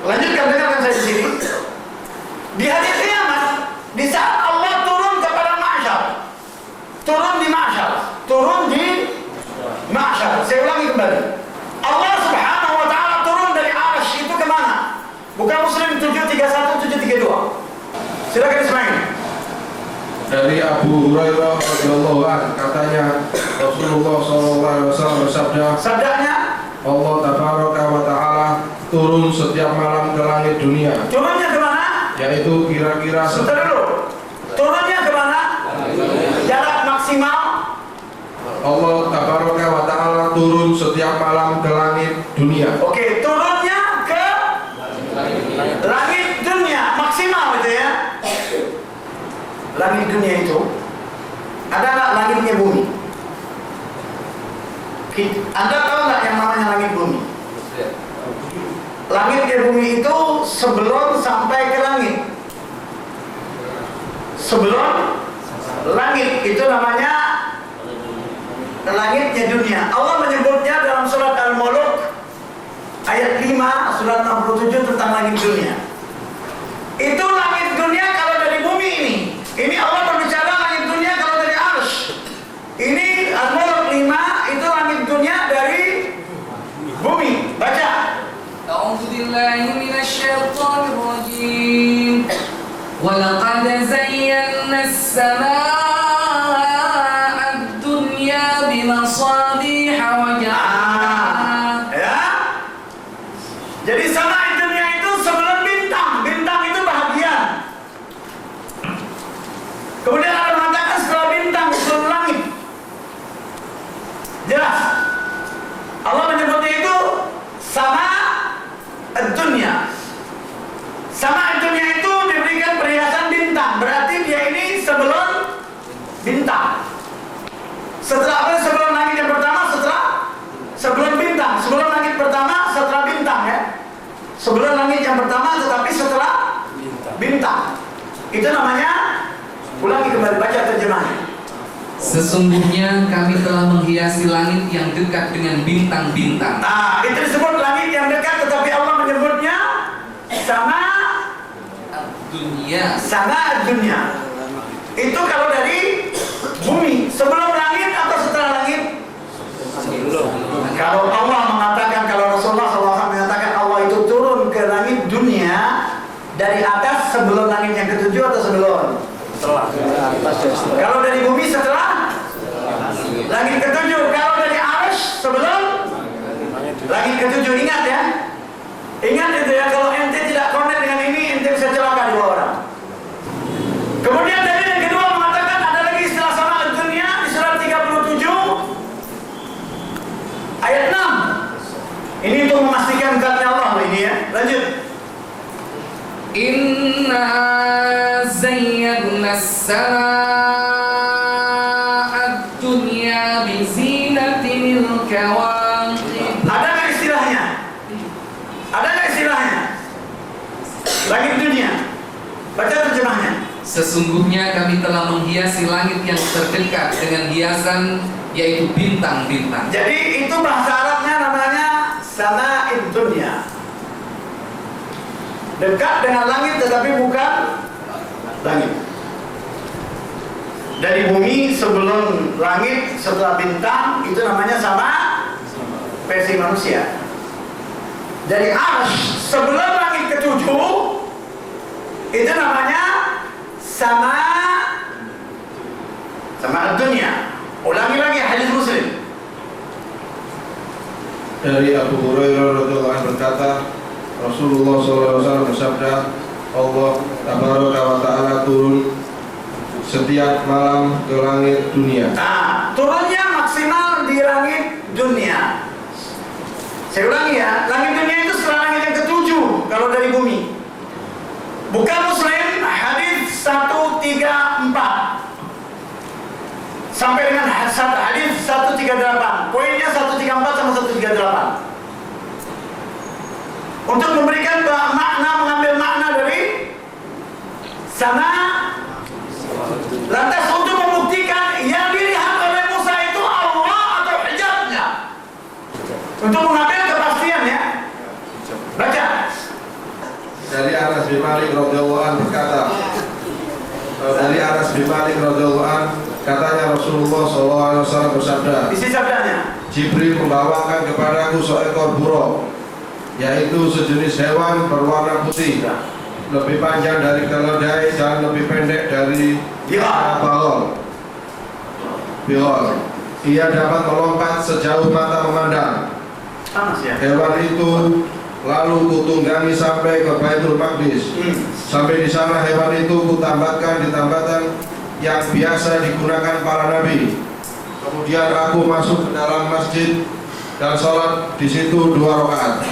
Lanjutkan, dengarkan saya di sini. Di hari kiamat, di saat Allah turun kepada mahsyar, turun di mahsyar. Saya ulangi kembali. Allah Subhanahu wa taala turun dari arsy itu kemana? Bukan Muslim 731 732. Silakan Ismail. Dari Abu Hurairah radhiyallahu anhu, katanya Rasulullah SAW bersabda, Sabdanya, Allah tabaraka wa ta'ala turun setiap malam ke langit dunia, turunnya kemana? yaitu kira-kira Sebentar dulu. Turunnya kemana? Jarak maksimal. Allah tabaraka wa ta'ala turun setiap malam ke langit dunia. Oke, turunnya ke langit dunia maksimal itu ya. Langit dunia itu ada nggak langitnya bumi? Anda tahu nggak yang namanya langit bumi? Langitnya bumi itu sebelum sampai ke langit. Sebelum langit itu namanya langitnya dunia. Allah menyebutnya dalam surat Al-Mulk ayat 5 surat 67 tentang langit dunia. Itu langit dunia kalau dari bumi ini. Ini Allah berbicara langit dunia kalau dari arsy. Ini Al-Mulk 5 itu langit dunia dari bumi. Baca. أعوذ بالله من الشيطان الرجيم ولقد زينا السماء الدنيا بمصابيح وجعلناها Ya. Jadi sama dunia itu sebelum bintang. Bintang itu bahagian. Kemudian Allah mengatakan setelah bintang sebelum langit. Jelas. Allah menyebutnya itu sama dunia. Sama dunia itu diberikan perhiasan bintang. Berarti dia ini sebelum bintang. Setelah apa? Sebelum langit yang pertama, sebelum bintang. Sebelum langit pertama, setelah bintang ya. Sebelum langit yang pertama, tetapi setelah bintang. Itu namanya, ulangi kembali, baca terjemahnya. Sesungguhnya kami telah menghiasi langit yang dekat dengan bintang-bintang. Nah, itu disebut langit yang dekat, tetapi Allah menyebutnya sama dunia. Itu kalau dari bumi, sebelum langit atau setelah langit? Kalau Allah mengatakan, kalau Rasulullah SAW mengatakan Allah itu turun ke langit dunia dari sebelum? Kalau dari bumi setelah langit ketujuh. Kalau dari arsy sebelum langit ketujuh. Ingat ya. Ingat itu ya, kalau ente tidak connect dengan ini, ente bisa celaka dua orang. Kemudian dari yang kedua mengatakan ada lagi istilah sama dunia di surat 37 ayat 6. Ini untuk memastikan zatnya Allah ini ya. Lanjut. Inna zayyana as-samaa'a ad-dunya bi zinatil kawakib. Ada nggak istilahnya? Ada nggak istilahnya? Langit dunia. Baca terjemahnya. Sesungguhnya kami telah menghiasi langit yang terdekat dengan hiasan yaitu bintang-bintang. Jadi itu bahasa Arabnya namanya sama'id dunya. Dekat dengan langit tetapi bukan langit. Dari bumi sebelum langit setelah bintang itu namanya sama versi manusia. Dari arsy sebelum langit ketujuh itu namanya sama dunia. Ulangi lagi hadis Muslim. Dari Abu Hurairah radhiyallahu anhu berkata, Rasulullah SAW bersabda, Allah tabaraka wa ta'ala turun setiap malam ke langit dunia. Nah, turunnya maksimal di langit dunia. Saya ulangi ya, langit dunia itu setelah langit yang ketujuh kalau dari bumi. Bukan Muslim, hadis 134 sampai dengan hadis 138. Poinnya 134 sama 138. Untuk memberikan makna, mengambil makna dari sama. Lantas untuk membuktikan yang dilihat oleh Musa itu Allah atau hijabnya. Untuk mengambil kepastian ya. Baca. Dari Anas bin Malik radhiyallahu anhu berkata, dari Anas bin Malik radhiyallahu anhu katanya Rasulullah SAW bersabda, Isi sabdanya. Jibril membawakan kepadaku seekor buruk, yaitu sejenis hewan berwarna putih, lebih panjang dari keledai dan lebih pendek dari balon. Ia dapat melompat sejauh mata memandang. Hewan itu lalu kutunggangi sampai ke Baitul Maqdis. Sampai di sana hewan itu kutambatkan di tambatan yang biasa digunakan para nabi. Kemudian aku masuk ke dalam masjid dan sholat di situ 2 rakaat.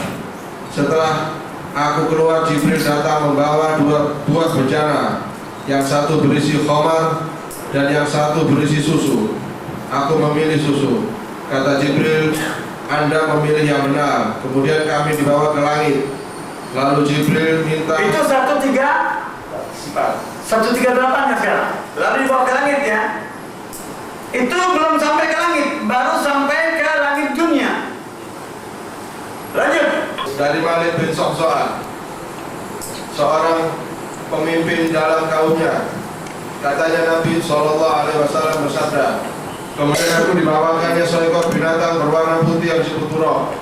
Setelah aku keluar, Jibril datang membawa 2 buah bejana, yang satu berisi khamar dan yang satu berisi susu. Aku memilih susu. Kata Jibril, Anda memilih yang benar. Kemudian kami dibawa ke langit. Lalu Jibril minta. Itu 138 ya sekarang. Lalu dibawa ke langit ya. Itu belum sampai ke langit, baru sampai ke langit dunia. Lanjut. Dari Malik bin Sa'sa'ah, seorang pemimpin dalam kaumnya. Katanya Nabi SAW bersabda, kemudian aku dibawakannya seekor binatang berwarna putih yang disebut buruk,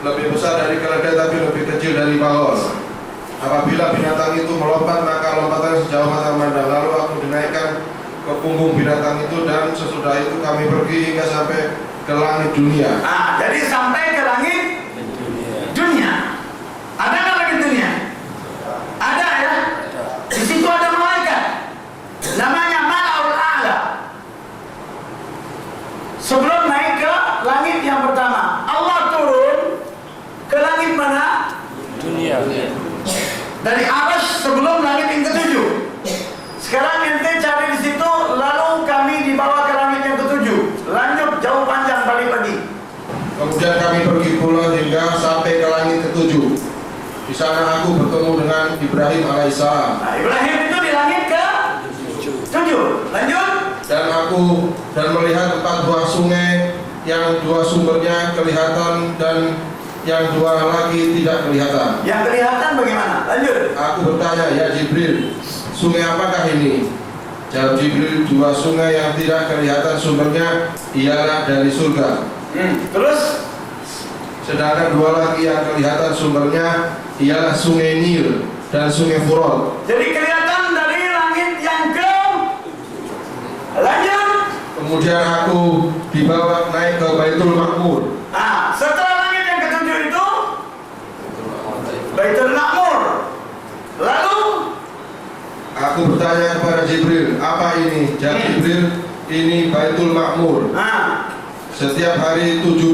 lebih besar dari keledai tapi lebih kecil dari balon. Apabila binatang itu melompat, maka lompatannya sejauh mata memandang. Lalu aku dinaikkan ke punggung binatang itu, dan sesudah itu kami pergi hingga sampai ke langit dunia. Jadi sampai ke langit dunia. Ada nggak langit dunia? Ada ya. Di situ ada malaikat. Namanya Mala'ul A'la. Sebelum naik ke langit yang pertama, Allah turun ke langit mana? Dunia. Dari arsy sebelum langit yang ketujuh. Sekarang ente cari di situ, lalu kami dibawa ke langit yang ketujuh. Lanjut jauh panjang balik lagi. Kemudian kami pergi pula hingga sampai ke langit ketujuh. Di sana aku bertemu dengan Ibrahim alaihissalam. Ibrahim itu di langit ke tujuh. Lanjut. Dan melihat 4 buah sungai, yang 2 sumbernya kelihatan dan yang 2 lagi tidak kelihatan. Yang kelihatan bagaimana? Lanjut. Aku bertanya, ya Jibril, sungai apakah ini? Jawab Jibril, 2 sungai yang tidak kelihatan sumbernya ialah dari surga. Terus? Sedangkan 2 lagi yang kelihatan sumbernya ialah sungai Nil dan sungai Furat. Jadi kelihatan dari langit Kemudian aku dibawa naik ke Baitul Ma'mur. Nah, setelah langit yang ketujuh itu Baitul Ma'mur. Lalu aku bertanya kepada Jibril, apa ini? Jawab Jibril, ini Baitul Ma'mur. nah, Setiap hari 70.000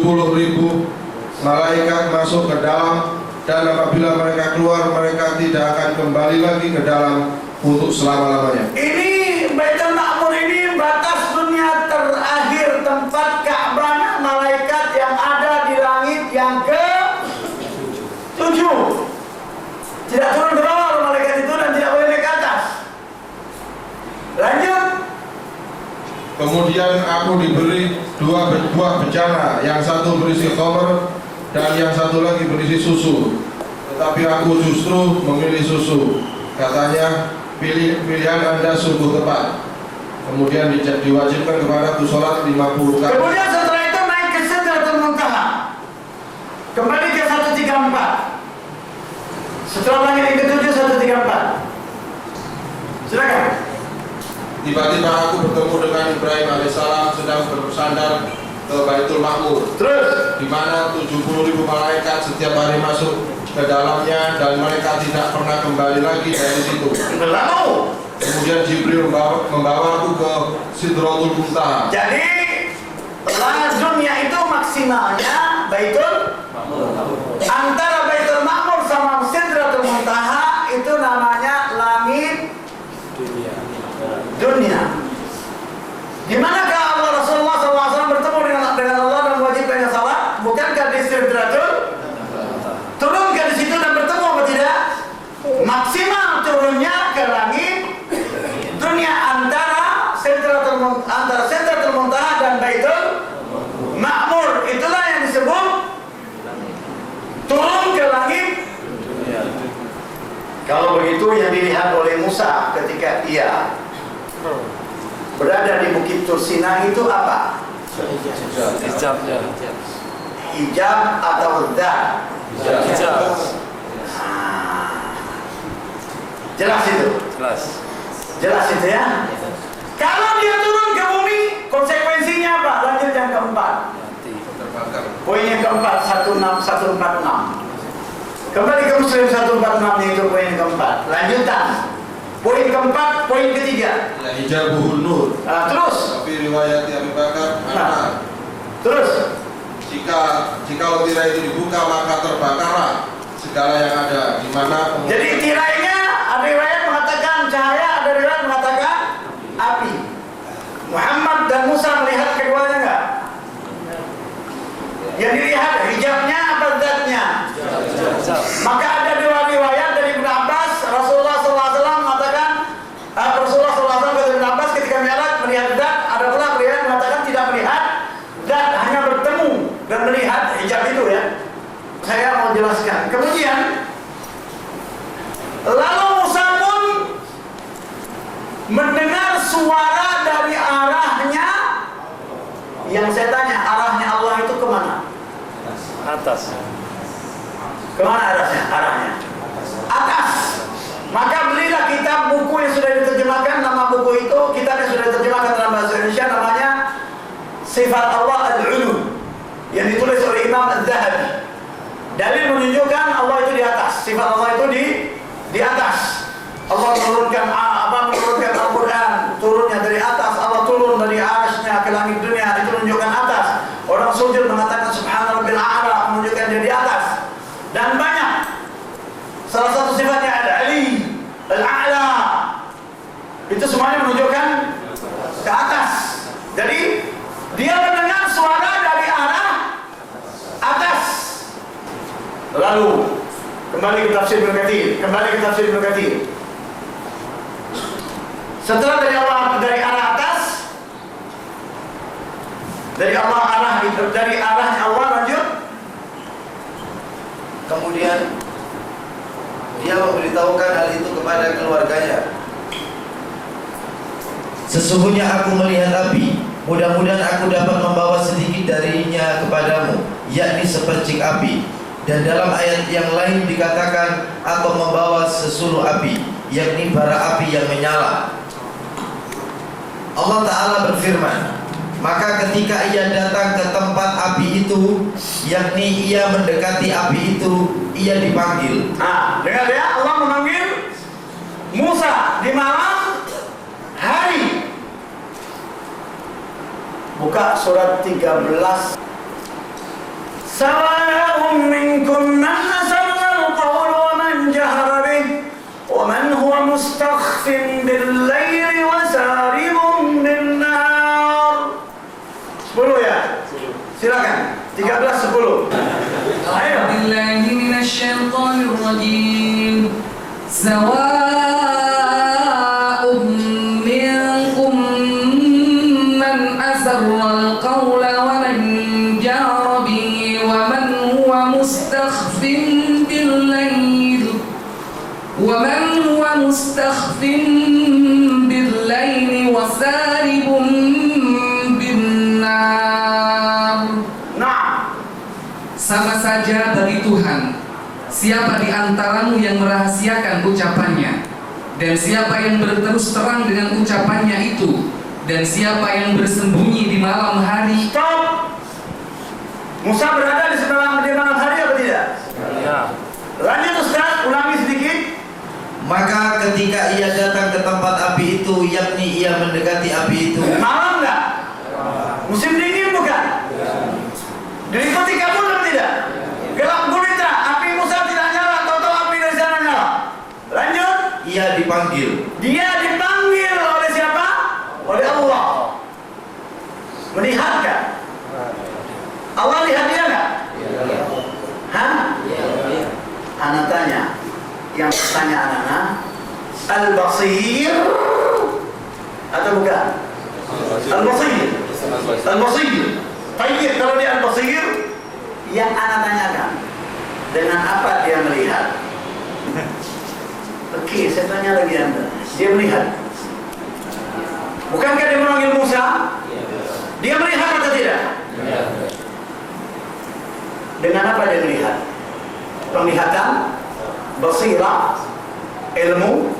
malaikat masuk ke dalam, dan apabila mereka keluar, mereka tidak akan kembali lagi ke dalam untuk selama-lamanya. ini Baitul Ma'mur ini batas dunia terakhir, tempat Ka'bahnya malaikat yang ada di langit yang ke-7. Tidak turun ke bawah malaikat itu dan tidak boleh naik ke atas. Lanjut. Kemudian aku diberi dua buah bejana, yang satu berisi khamr dan yang satu lagi berisi susu. Tetapi aku justru memilih susu. Katanya, pilihan Anda sungguh tepat. Kemudian diwajibkan kepada aku sholat 50 kali. Kemudian setelah itu naik ke Sidratul Muntaha. Kembali ke 134. Setelah langit yang ke-7 134. Silakan. Tiba-tiba aku bertemu dengan Ibrahim alaihissalam sedang bersandar ke Baitul Ma'mur, Terus. di mana 70.000 malaikat setiap hari masuk ke dalamnya dan mereka tidak pernah kembali lagi dari situ. Lalu. Kemudian Jibril membawaku ke Sidratul Muntaha. Jadi langit dunia itu maksimalnya Baitul antara Baitul Ma'mur sama Sidratul Muntaha itu namanya langit dunia. Di manakah Allah Rasulullah SAW bertemu dengan Allah dan mewajibkannya salat? Bukankah di Sidratul? Turunkah di situ dan bertemu apa tidak? Maksimal turunnya ke langit dunia antara Sidratul Muntaha dan Baitul Ma'mur. Itulah yang disebut turun ke langit. Kalau begitu yang dilihat oleh Musa ketika ia berada di Bukit Tursina itu apa? Hijab atau dzat? Jelas itu? Jelas itu ya? Kalau dia turun ke bumi, konsekuensinya apa? Lanjut yang keempat. Poin yang keempat, 146. Kembali ke Muslim 146 itu poin yang keempat. Lanjutan. Poin keempat, poin ketiga. La hijabuhun nur. Nah, terus. Tapi riwayat Abu Bakar, Nah, terus. Jika tirai itu dibuka maka terbakarlah segala yang ada di mana. Jadi tirainya ada riwayat mengatakan cahaya, ada riwayat mengatakan api. Muhammad dan Musa melihat keduanya enggak? Yang dilihat hijabnya apa zatnya? Maka ada dua riwayat dari Ibnu Abbas, Rasulullah SAW mengatakan Rasulullah SAW kata Ibnu Abbas ketika Mi'raj melihat zat, ada pula riwayat mengatakan tidak melihat zat, hanya bertemu dan melihat hijab itu ya. Saya mau jelaskan. Kemudian lalu Musa pun mendengar suara dari arahnya. Yang saya tanya, arahnya Allah itu kemana? Atas. Kemana arahnya? Arahnya atas. Maka belilah kitab buku yang sudah diterjemahkan. Nama buku itu, kitab yang sudah diterjemahkan dalam bahasa Indonesia, namanya Sifat Allah Al-Ulu, yang ditulis oleh Imam Al-Zahabi. Dalil menunjukkan Allah itu di atas. Sifat Allah itu di atas. Allah menurunkan Al-Quran, turunnya dari atas. Allah turun dari arasnya ke langit dunia, itu menunjukkan atas. Orang sujud mengatakan Subhana Rabbil A'la, menunjukkan dia di atas. Dan banyak. Salah satu sifatnya Al-Ali, Al-A'la. Itu semuanya menunjukkan ke atas. Jadi dia mendengar suara dari arah atas. Lalu kembali ke tafsir Ibnu Katsir. Setelah dari Allah dari arah atas, dari arahnya Allah, lanjut. Kemudian dia memberitahukan hal itu kepada keluarganya. Sesungguhnya aku melihat api, mudah-mudahan aku dapat membawa sedikit darinya kepadamu, yakni sepercik api. Dan dalam ayat yang lain dikatakan atau membawa sesuluh api, yakni bara api yang menyala. Allah Ta'ala berfirman, Maka ketika ia datang ke tempat api itu, yakni ia mendekati api itu, ia dipanggil. Nah, dengar ya, Allah memanggil Musa di malam hari. Buka surat 13. Sawa'un minkum man asarra al-qawl wa man jahara bih wa man huwa mustakhfin bil-laili wa saribun bin-nahar. 10 ya? Silakan. 13:10. Ayo. Billahi minasyaitonir rajim. Sawa'un minkum man asarra al-qawla wa man jahara bihi wa man huwa mustakhfin bil-lail wa saribun bin-nar. Sama saja bagi Tuhan siapa di antaramu yang merahasiakan ucapannya, dan siapa yang berterus terang dengan ucapannya itu, dan siapa yang bersembunyi di malam hari. Stop. Musa berada di malam hari apa tidak? Ya. Lanjut Ustaz, ulangi sedikit. Maka ketika ia datang ke tempat api itu, yakni ia mendekati api itu. Malam enggak? Musim dingin bukan? Diliputi kabut atau tidak? Gelap gulita, api Musa tidak nyala, tahu-tahu api dari sana nyala. Lanjut. Ia dipanggil. Dia dipanggil oleh siapa? Oleh Allah. Melihatkah? Allah lihat dia enggak? Hah? Anak tanya. Yang bertanya anak-anak, Al-Basir atau bukan? Al-Basir. Al-Basir. Baik, kalau dia Al-Basir, yang anak tanyakan, dengan apa dia melihat? Oke, saya tanya lagi Anda. Dia melihat. Bukankah dia memanggil Musa? Dia melihat atau tidak? Dengan apa dia melihat? Penglihatan, basirah, ilmu,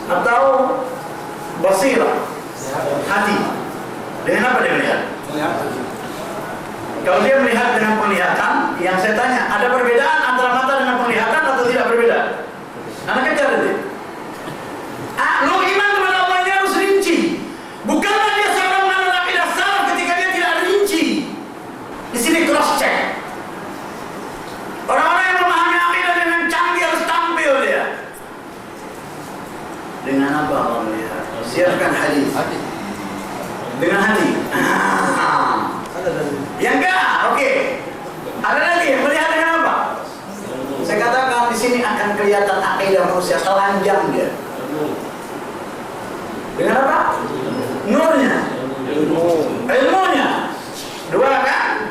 atau basirah, hati? Dengan apa dia melihat? Kalau dia melihat dengan penglihatan, yang saya tanya, ada perbedaan antara mata dengan penglihatan atau tidak berbeda? Anak kecil itu. Lo iman kepada Allah ini harus rinci. Bukanlah dia seorang manusia akidah salah ketika dia tidak rinci. Di sini cross check. Orang-orang yang memahami akidah dengan canggih harus tampil dia. Dengan apa Allah melihat? Siapkan hadis. Dengan hati. Yang enggak, oke. Ada lagi melihat dengan apa? Saya katakan di sini akan kelihatan akidah manusia telanjang dia. Dengan apa? Nurnya, ilmunya. Dua kan?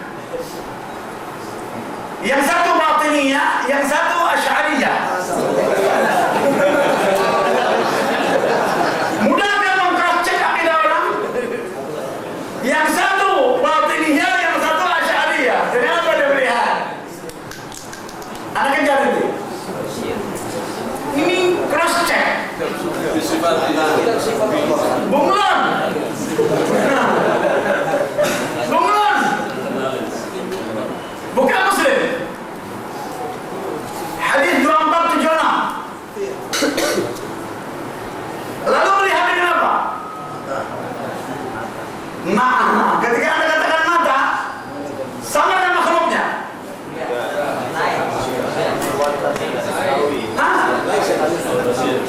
Yang satu batiniyah, yang satu asy'ariyah. Mudah kan mengcross-check akidah orang? Yang satu batiniyah, yang satu asy'ariyah. Dengan apa dia melihat? Anak kejar itu. Ini cross-check. Bunglon. Bunglon. Bukan Muslim. Hadis 2476. Lalu melihat dengan apa? Nah, ketika Anda katakan mata, sama dengan makhluknya.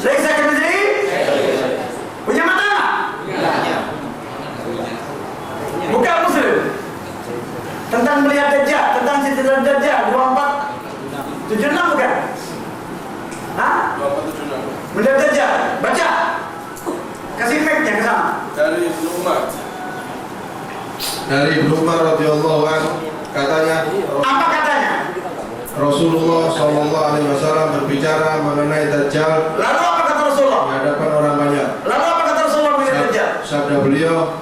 Laisa kamitslihi punya mata nggak? Bukan Muslim. Tentang melihat Dajjal, tentang Sidratul Dajjal 2476 bukan? Hah? 2476. Melihat Dajjal, baca. Kasih mic-nya ke sana. Dari Ibnu Umar radhiyallahu anhu katanya, Apa katanya? Rasulullah sallallahu alaihi wasallam berbicara mengenai Dajjal Lalu apa kata Rasulullah? di hadapan orang banyak. Lalu apa kata Rasulullah mengenai Dajjal? Sabda beliau,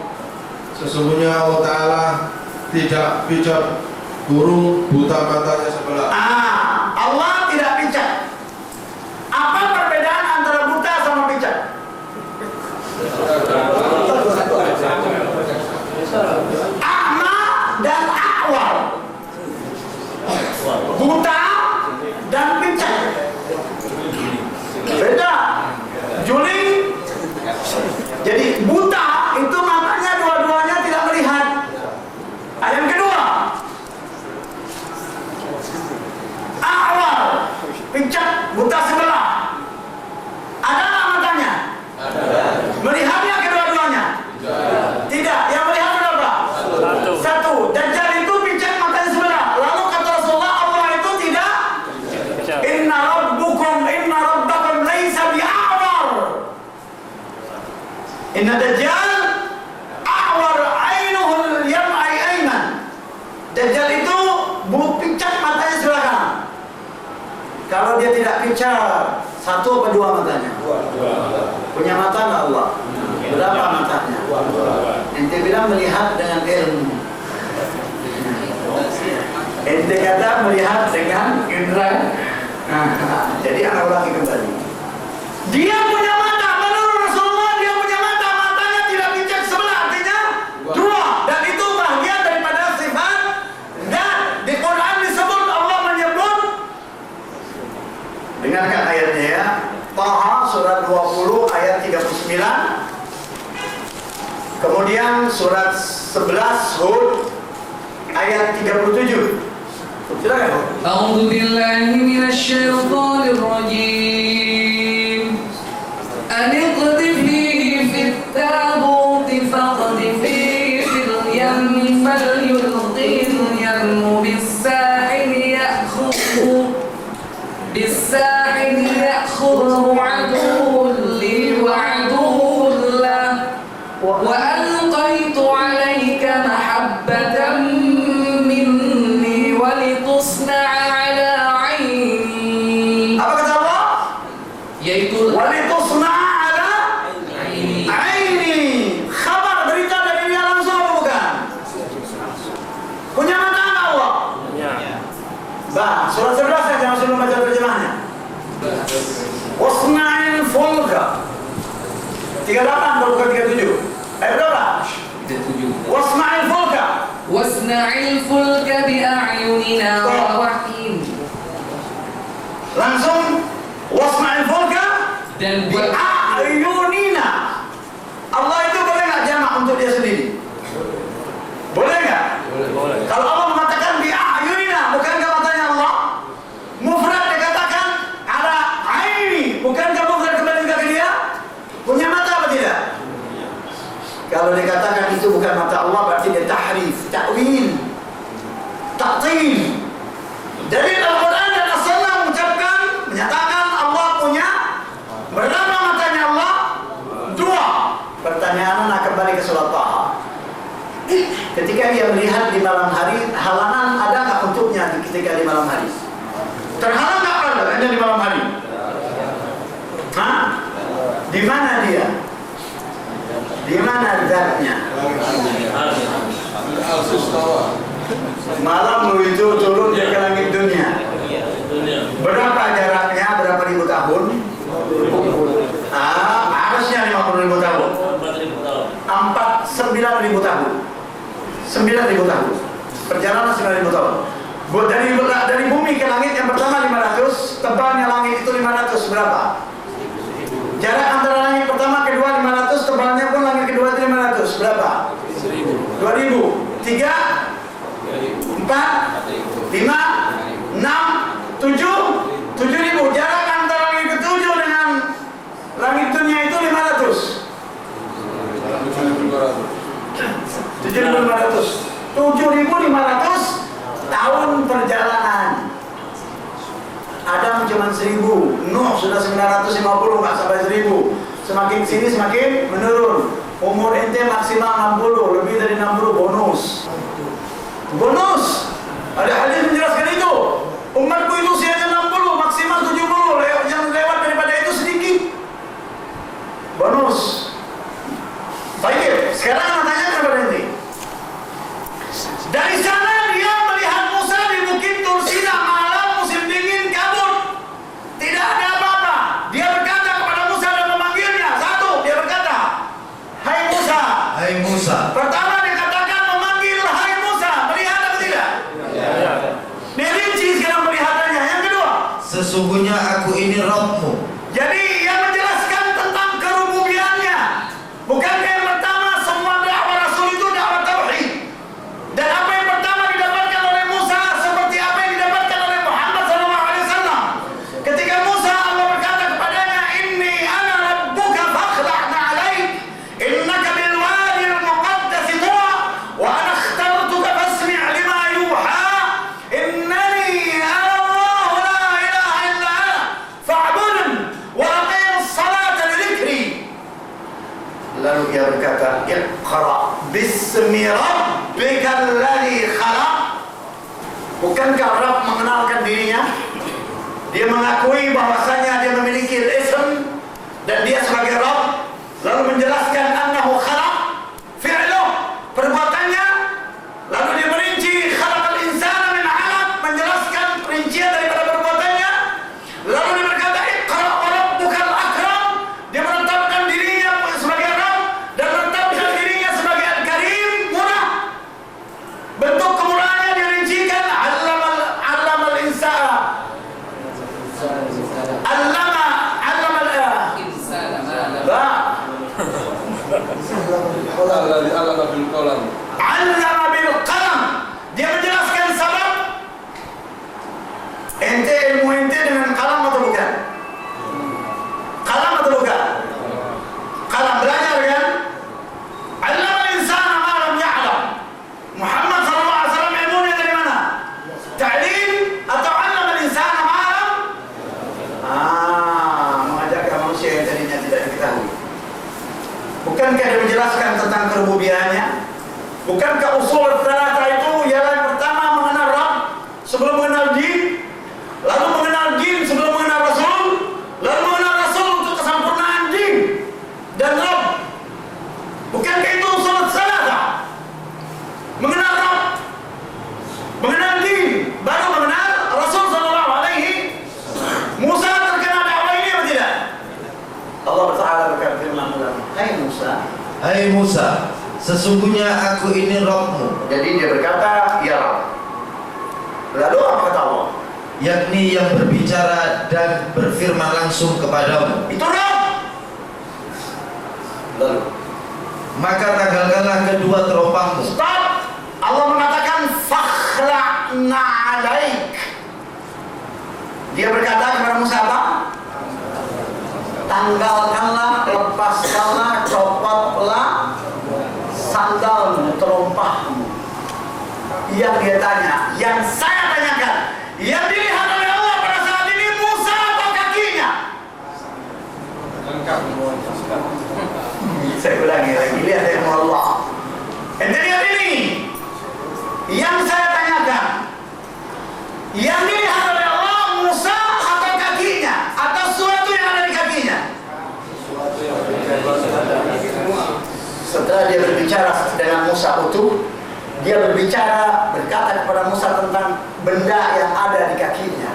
sesungguhnya Allah Ta'ala tidak pijat burung buta matanya sebelah. Allah tidak pijat. Apa perbedaan antara buta sama pijat? Jadi buta itu matanya dua-duanya tidak melihat. Yang kedua, awal pincak buta sebelah. Ada nggak matanya? Ada. Melihatnya kedua-duanya? Tidak. Yang melihat berapa? Satu. Dajjal itu pincak matanya sebelah. Lalu kata Rasulullah, Allah itu tidak. Inna rabbakum laisa bi'awar. Inna dajjal a'war ainuhul yam'i aiman. Dajjal itu pincak matanya sebelah kanan. Kalau dia tidak pincak, satu apa dua matanya? Dua. Punya mata nggak Allah? Berapa matanya? Ente bilang melihat dengan ilmu. Ente kata melihat dengan indera. Jadi anak ulangi kembali. Dia punya mata, menurut Rasulullah dia punya mata, matanya tidak pincak sebelah, artinya dua. Dan itu bagian daripada sifat. Dan di Quran disebut, Allah menyebut, dengarkan ayatnya ya, Taha surat 20 ayat 39. Kemudian surat 11 Hud ayat 37. Silakan. A'udzu billahi minasy syaithanir rajim. Aniqdhihi fit tabuti faqdhihi fil yammi falyulqihi yarmu bis-sa'ili ya'khudhu 'aduwwun li wa 'aduwwun lah. Wa alqaitu 'alaika mahabbatan minni wa litusna'a 'ala 'aini. Apa kata Allah? Yaitu Walitusna'a 'ala 'aini. Kabar berita dari dia langsung apa bukan? Punya mata enggak Allah? Bah, surat 11 saja masih belum baca terjemahnya. Wasna'il fulka 38 bukan 37. Ayat berapa? 37. Wasna'il fulka. Wasna'il fulka bi'ayunina wa wahyin. Langsung wasna'il fulka Dan buat bi'ayunina. Allah itu boleh nggak jamak untuk dia sendiri? Boleh nggak? Boleh. Kalau Allah mengatakan bi'ayunina, bukankah matanya Allah? Mufrad dikatakan ada aini, bukankah mufrad kembali ke dia? Punya mata apa tidak? Kalau dikatakan itu bukan mata Allah, berarti dia tahrif, ta'wil, ta'til. Dari Al-Quran dan As-Sunnah mengucapkan, menyatakan Allah punya berapa matanya Allah? Dua. Pertanyaan anak kembali ke surat Taha. Ketika dia melihat di malam hari, halangan ada nggak untuknya ketika di malam hari? Terhalang nggak ada di malam hari? Hah? Di mana dia? Di mana zatnya? Malam menuju turun ke langit dunia. Berapa jaraknya? Berapa ribu tahun? Harusnya 50.000 tahun. 9.000 tahun. 9.000 tahun. Perjalanan 9.000 tahun. Dari bumi ke langit yang pertama 500, tebalnya langit itu 500 berapa? Jarak antara langit pertama kedua 500, tebalnya pun langit kedua itu 500 berapa? 2.000. 3 4 5 6 7 7.000. Jarak antara langit ketujuh dengan langit dunia itu 500. 7.500 tahun perjalanan. Adam cuma 1.000, Nuh sudah 950, nggak sampai 1.000. Semakin sini semakin menurun. Umur ente maksimal 60, lebih dari 60 bonus. Ada hadis menjelaskan itu. Umatku itu usianya 60, maksimal 70, yang lewat daripada itu sedikit. Bonus. Baik, sekarang tanya kepada ente. Dari sana dia melihat Musa di Bukit Tursina malam musim dingin kabut. Tidak ada apa-apa. Dia berkata kepada Musa dan memanggilnya. Satu, dia berkata, "Hai Musa." Hai Musa. Pertama dia katakan memanggil, "Hai Musa." Melihat atau tidak? Ya. Dia rinci sekarang melihatannya. Yang kedua, Sesungguhnya aku ini Rabbmu. jadi yang menjelaskan tentang kerububiannya. Bukan berkata, Iqra bismi rabbikal ladzi khalaq. Bukankah Rabb mengenalkan dirinya? Dia mengakui bahwasanya dia memiliki ism dan dia sebagai Rabb, lalu menjelaskan annahu khalaq fi'luh, perbuatannya, lalu dia merinci khalaqal insana min 'alaq, menjelaskan perincian daripada perbuatannya, lalu dia berkata Iqra wa rabbukal akram, dia menetapkan dirinya sebagai Rabb dan menetapkan dirinya sebagai Al-Karim, murah. Bentuk kemurahannya dirincikan, 'allamal insana, 'allamal insana ma lam la 'allama bil qalam. Dia menjelaskan sabab. Ente ilmu ente dengan kalam atau bukan? Kalam atau bukan? Kalam, belajar kan? 'Allama al-insana ma lam ya'lam. Muhammad sallallahu alaihi wasallam ilmunya dari mana? Ta'lim atau 'allama al-insana ma lam? Mengajarkan manusia yang tadinya tidak diketahui. Bukankah dia menjelaskan tentang kerububiannya? Bukankah usul thalatha itu ialah yang pertama mengenal Rabb sebelum mengenal jin, lalu mengenal jin sebelum mengenal Rasul, lalu mengenal Rasul untuk kesempurnaan jin dan Rabb? Bukankah itu usul thalatha? Mengenal Rabb, mengenal jin, baru mengenal Rasul sallallahu alaihi. Musa terkena dakwah ini atau tidak? Allah Ta'ala berfirman, hai Musa. Hai Musa, sesungguhnya aku ini Rabbmu, Jadi dia berkata, ya Rabb. Lalu apa kata Allah? yakni yang berbicara dan berfirman langsung kepadamu. Itu Rabb. Lalu Maka tanggalkanlah kedua teropangmu. stop. Allah mengatakan fakhla'na alaik. Dia berkata kepada Musa apa? Tanggalkanlah, lepaskanlah, copotlah sandalmu, terompahmu. Yang dia tanya, yang saya tanyakan, yang dilihat oleh Allah pada saat ini Musa atau kakinya? Saya ulangi lagi, lihat ilmu Allah. Ente lihat ini, yang saya tanyakan, yang dilihat oleh Allah Musa atau kakinya, atau sesuatu yang ada di kakinya? Setelah dia berbicara dengan Musa utuh, dia berkata kepada Musa tentang benda yang ada di kakinya.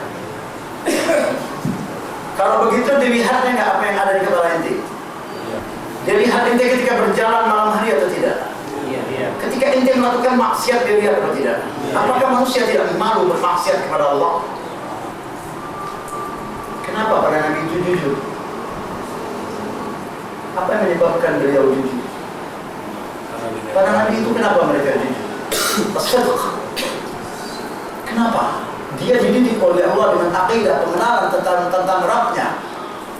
Kalau begitu dilihatnya nggak apa yang ada di kepala ente? Dilihat ente ketika berjalan malam hari atau tidak? Ketika ente melakukan maksiat dilihat atau tidak? Apakah manusia tidak malu bermaksiat kepada Allah? Kenapa pada Nabi itu jujur? Apa yang menyebabkan beliau jujur? Para Nabi itu kenapa mereka jujur? As-sidq. Kenapa? Dia dididik oleh Allah dengan aqidah pengenalan tentang Rabb-nya.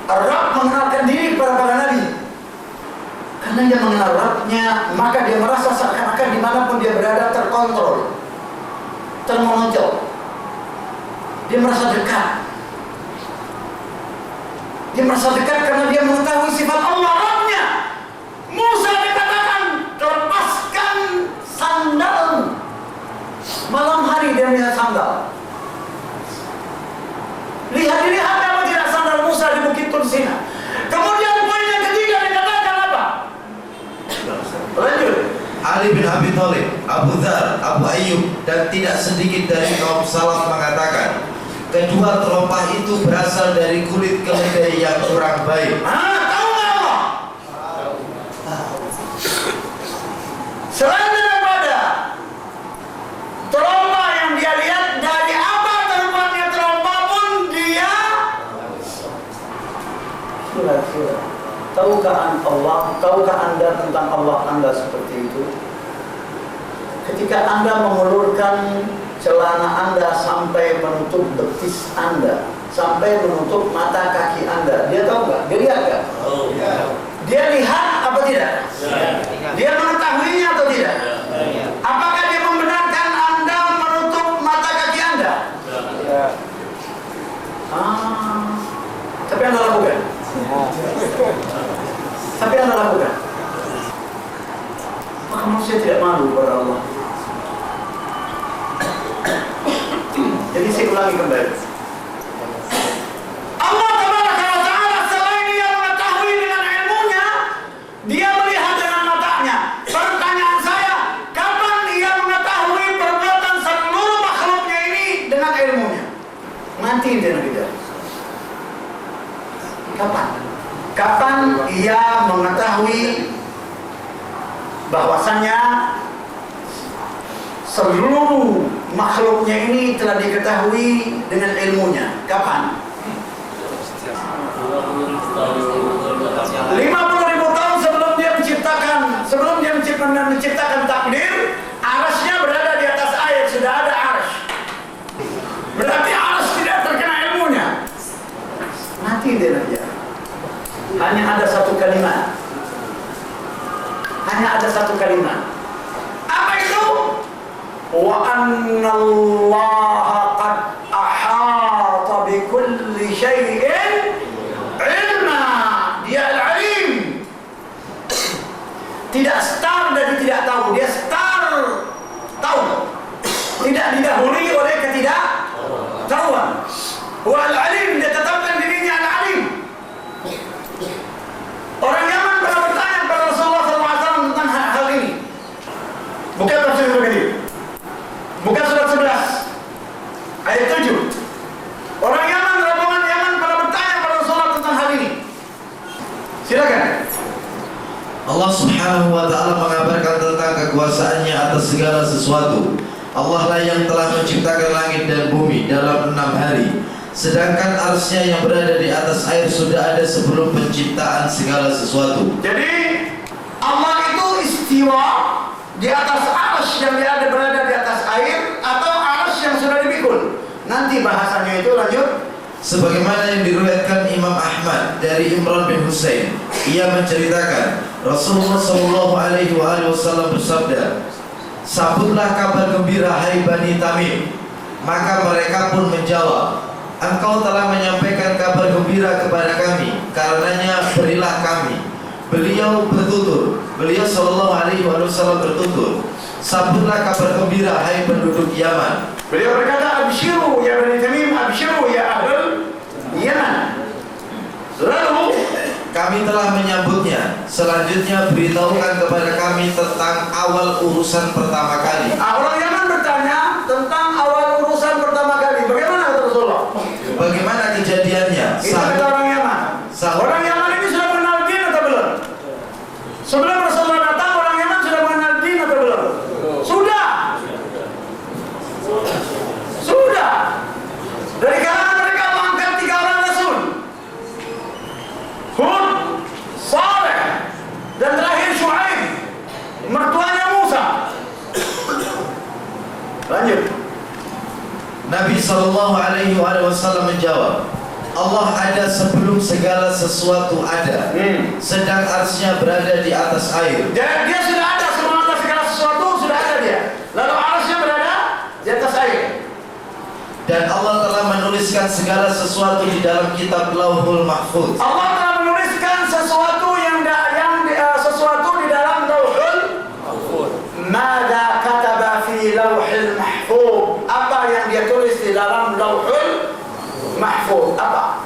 Rabb mengenalkan diri kepada para Nabi. Karena dia mengenal Rabb-nya, maka dia merasa seakan-akan dimanapun dia berada terkontrol, termonjol. Dia merasa dekat. Dia merasa dekat karena dia mengetahui sifat Allah Rabb-nya. Musa dikatakan, lepaskan sandalmu. Malam hari dia melihat sandal. Lihat apa tidak sandal Musa di Bukit Tursina. Kemudian poin yang ketiga dikatakan apa? Lanjut. Ali bin Abi Thalib, Abu Dzar, Abu Ayyub, dan tidak sedikit dari kaum salaf mengatakan, kedua terompah itu berasal dari kulit keledai yang kurang baik. Tahu nggak Allah? Selain daripada terompah yang dia lihat, dari apa terbuatnya terompah pun dia surat. Tahukah Anda tentang Allah Anda seperti itu? Ketika Anda mengulurkan celana Anda sampai menutup betis Anda, sampai menutup mata kaki Anda, dia tahu nggak? Dia lihat nggak? Oh, ya. Dia lihat apa tidak? Ya. Dia mengetahuinya atau tidak? Apakah dia membenarkan Anda menutup mata kaki Anda? Ya. Tapi Anda lakukan. Tapi Anda lakukan. manusia tidak malu kepada Allah? Jadi saya ulangi kembali. Allah Tabaraka wa Ta'ala selain dia mengetahui dengan ilmunya, dia melihat dengan matanya. Pertanyaan saya, kapan dia mengetahui perbuatan seluruh makhluknya ini dengan ilmunya? Nanti dia nanti. Kapan? Kapan ia mengetahui bahwasannya seluruh makhluknya ini telah diketahui dengan ilmunya? Kapan? 50.000 tahun sebelum dia menciptakan takdir, arasnya berada di atas air, sudah ada aras. Berarti aras tidak terkena ilmunya. Mati dia saja. Hanya ada satu kalimat. Apa itu? Wa anna Allah qad ahata bi kulli syai'in ilma. Dia al-alim. Tidak star dan tidak tahu. Dia star tahu. Tidak didahului oleh ketidaktahuan. Wa al-alim, dia tetapkan dirinya al-alim. Orang Yaman pernah bertanya kepada Rasulullah SAW tentang hal ini. Buka tafsir begini. Buka surat 11 ayat 7. Orang Yaman, rombongan Yaman pernah bertanya kepada Rasulullah tentang hal ini. Silakan. Allah Subhanahu wa Ta'ala mengabarkan tentang kekuasaannya atas segala sesuatu. Allah lah yang telah menciptakan langit dan bumi dalam 6 hari. Sedangkan arsy-Nya yang berada di atas air sudah ada sebelum penciptaan segala sesuatu. Jadi Allah itu istiwa di atas arsy yang berada di atas air, atau arsy yang sudah dipikul. Nanti bahasanya itu lanjut. Sebagaimana yang diriwayatkan Imam Ahmad dari Imran bin Husain, ia menceritakan Rasulullah SAW bersabda, "Sambutlah kabar gembira hai Bani Tamim." Maka mereka pun menjawab, "Engkau telah menyampaikan kabar gembira kepada kami, karenanya berilah kami." Beliau bertutur, beliau SAW bertutur, "Sambutlah kabar gembira hai penduduk Yaman." Beliau berkata, "Abshiru ya Bani Tamim, abshiru ya ahlul Yaman." Lalu kami telah menyambutnya. Selanjutnya beritahukan kepada kami tentang awal urusan pertama kali. orang Yaman bertanya tentang awal urusan pertama kali. Bagaimana kata Rasulullah? Bagaimana kejadiannya? Itu kata orang Yaman. Orang Yaman ini sudah mengenal din atau belum? Sebelum Rasulullah datang, orang Yaman sudah mengenal din atau belum? Sudah. Dari kalangan mereka mengangkat 3 orang Rasul, Hud, Saleh, dan terakhir Syuaib, mertuanya Musa. Lanjut. Nabi SAW menjawab, Allah ada sebelum segala sesuatu ada. Sedang arsy-Nya berada di atas air. Dia sudah ada sebelum ada segala sesuatu, sudah ada dia. Lalu arsy-Nya berada di atas air. Dan Allah telah menuliskan segala sesuatu di dalam kitab Lauhul Mahfuz. Allah telah menuliskan sesuatu sesuatu di dalam Lauhul Mahfuz. Mada kataba fi Lauhul Mahfuz? Apa yang dia tulis di dalam Lauhul Mahfuz? Apa?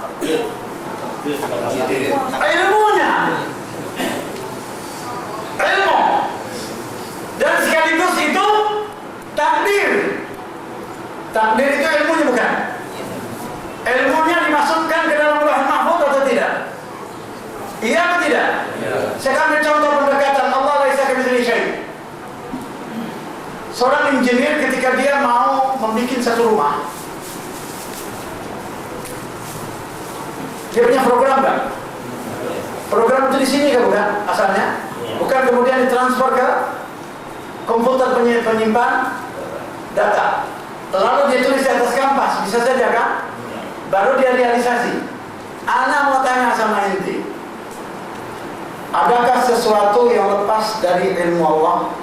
Ilmunya. Ilmu. Dan sekaligus itu takdir. Takdir itu ilmunya bukan? Ilmunya dimasukkan ke dalam Lauhul Mahfuz atau tidak? Iya atau tidak? Ya. Saya ambil contoh pendekatan Allah laisa kamitslihi syai'. Seorang insinyur ketika dia mau membuat satu rumah, dia punya program kan? Program itu di sini kan bukan asalnya? Bukan kemudian ditransfer ke komputer penyimpan data. Lalu dia tulis di atas kanvas, bisa saja kan? Baru dia realisasi. Ana mau tanya sama inti, adakah sesuatu yang lepas dari ilmu Allah?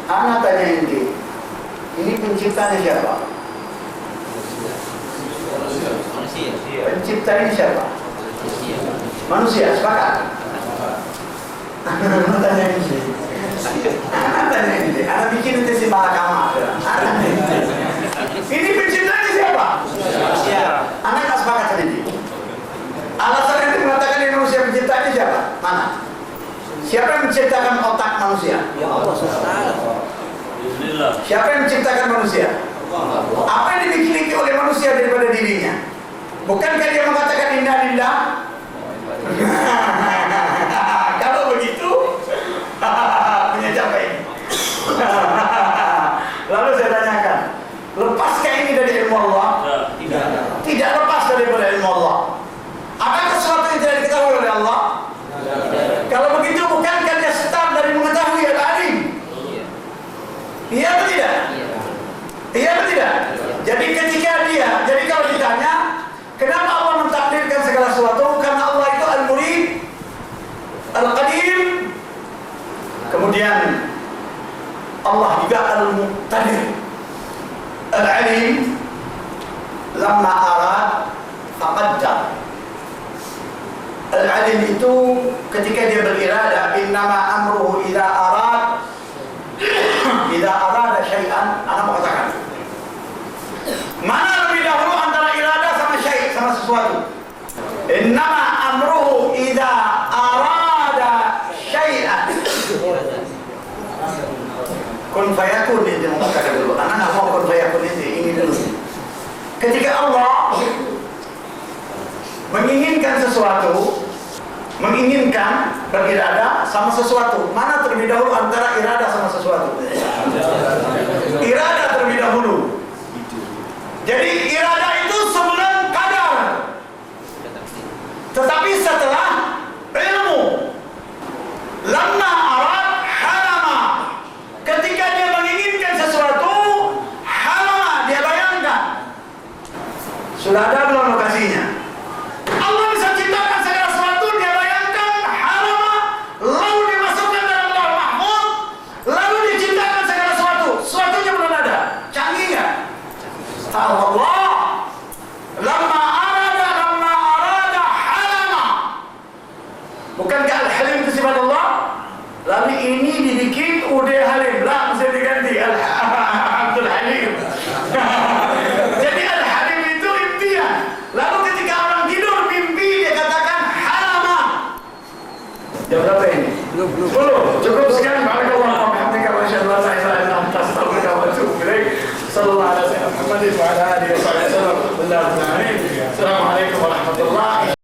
Ana tanya inti, ini penciptanya siapa? Pencipta ini siapa? Manusia, sepakat? Ana tanya inti, Siapa yang menciptakan otak manusia? Ya Allah SWT. Bismillah. Siapa yang menciptakan manusia? Apa yang dimiliki oleh manusia daripada dirinya? Bukankah dia mengatakan inna lillah? Kalau begitu, punya siapa ini? Lalu saya tanyakan, lepaskah ini dari ilmu Allah? Tidak. Tidak lepas daripada ilmu Allah. Apakah sesuatu yang tidak diketahui oleh Allah? Kalau begitu, bukankah dia start dari mengetahui al-alim? Iya atau tidak? Iya atau tidak? Jadi ketika jadi kalau ditanya, kenapa Allah mentakdirkan segala sesuatu? Karena Allah itu al-murid, al-qadim, kemudian Allah juga al-muqtadir, al-alim, lamma arad faqaddar. Al-alim itu ketika dia beriradah, innama amruhu idza arada syai'an. Ana mau katakan, mana lebih dahulu antara iradah sama syai', sama sesuatu? Innama amruhu idza arada syai'an. Kun fayakun itu mau katakan dulu. Ana enggak mau kun fayakun ini dulu. Ketika Allah menginginkan sesuatu, menginginkan beriradah sama sesuatu, mana terlebih dahulu antara iradah sama sesuatu? Iradah terlebih dahulu. Jadi iradah itu sebelum qadar, tetapi setelah ilmu. Lamma arad halama, ketika dia menginginkan sesuatu, halama, dia bayangkan. Sudah ada belum lokasinya? Allah bisa ciptakan segala sesuatu, dia bayangkan, halama, lalu dimasukkan dalam lauh mahfuz, lalu diciptakan segala sesuatu. Sesuatunya belum ada. Canggih nggak? Allah. Lamma arada halama. Bukankah al-halim itu sifat Allah? Lalu ini dibikin udah halim, lah mesti diganti Abdul Halim. Jadi al-halim itu impian. Lalu ketika orang tidur mimpi, dia katakan halama. Jam berapa ini? 10. Cukup sekian. Barakallahu fiik. Masyaallah, saya astagfirullah wa atubu ilaik. Sallallahu alaihi wa sallam wa ala alihi wa sahbihi. Assalamualaikum warahmatullahi wabarakatuh.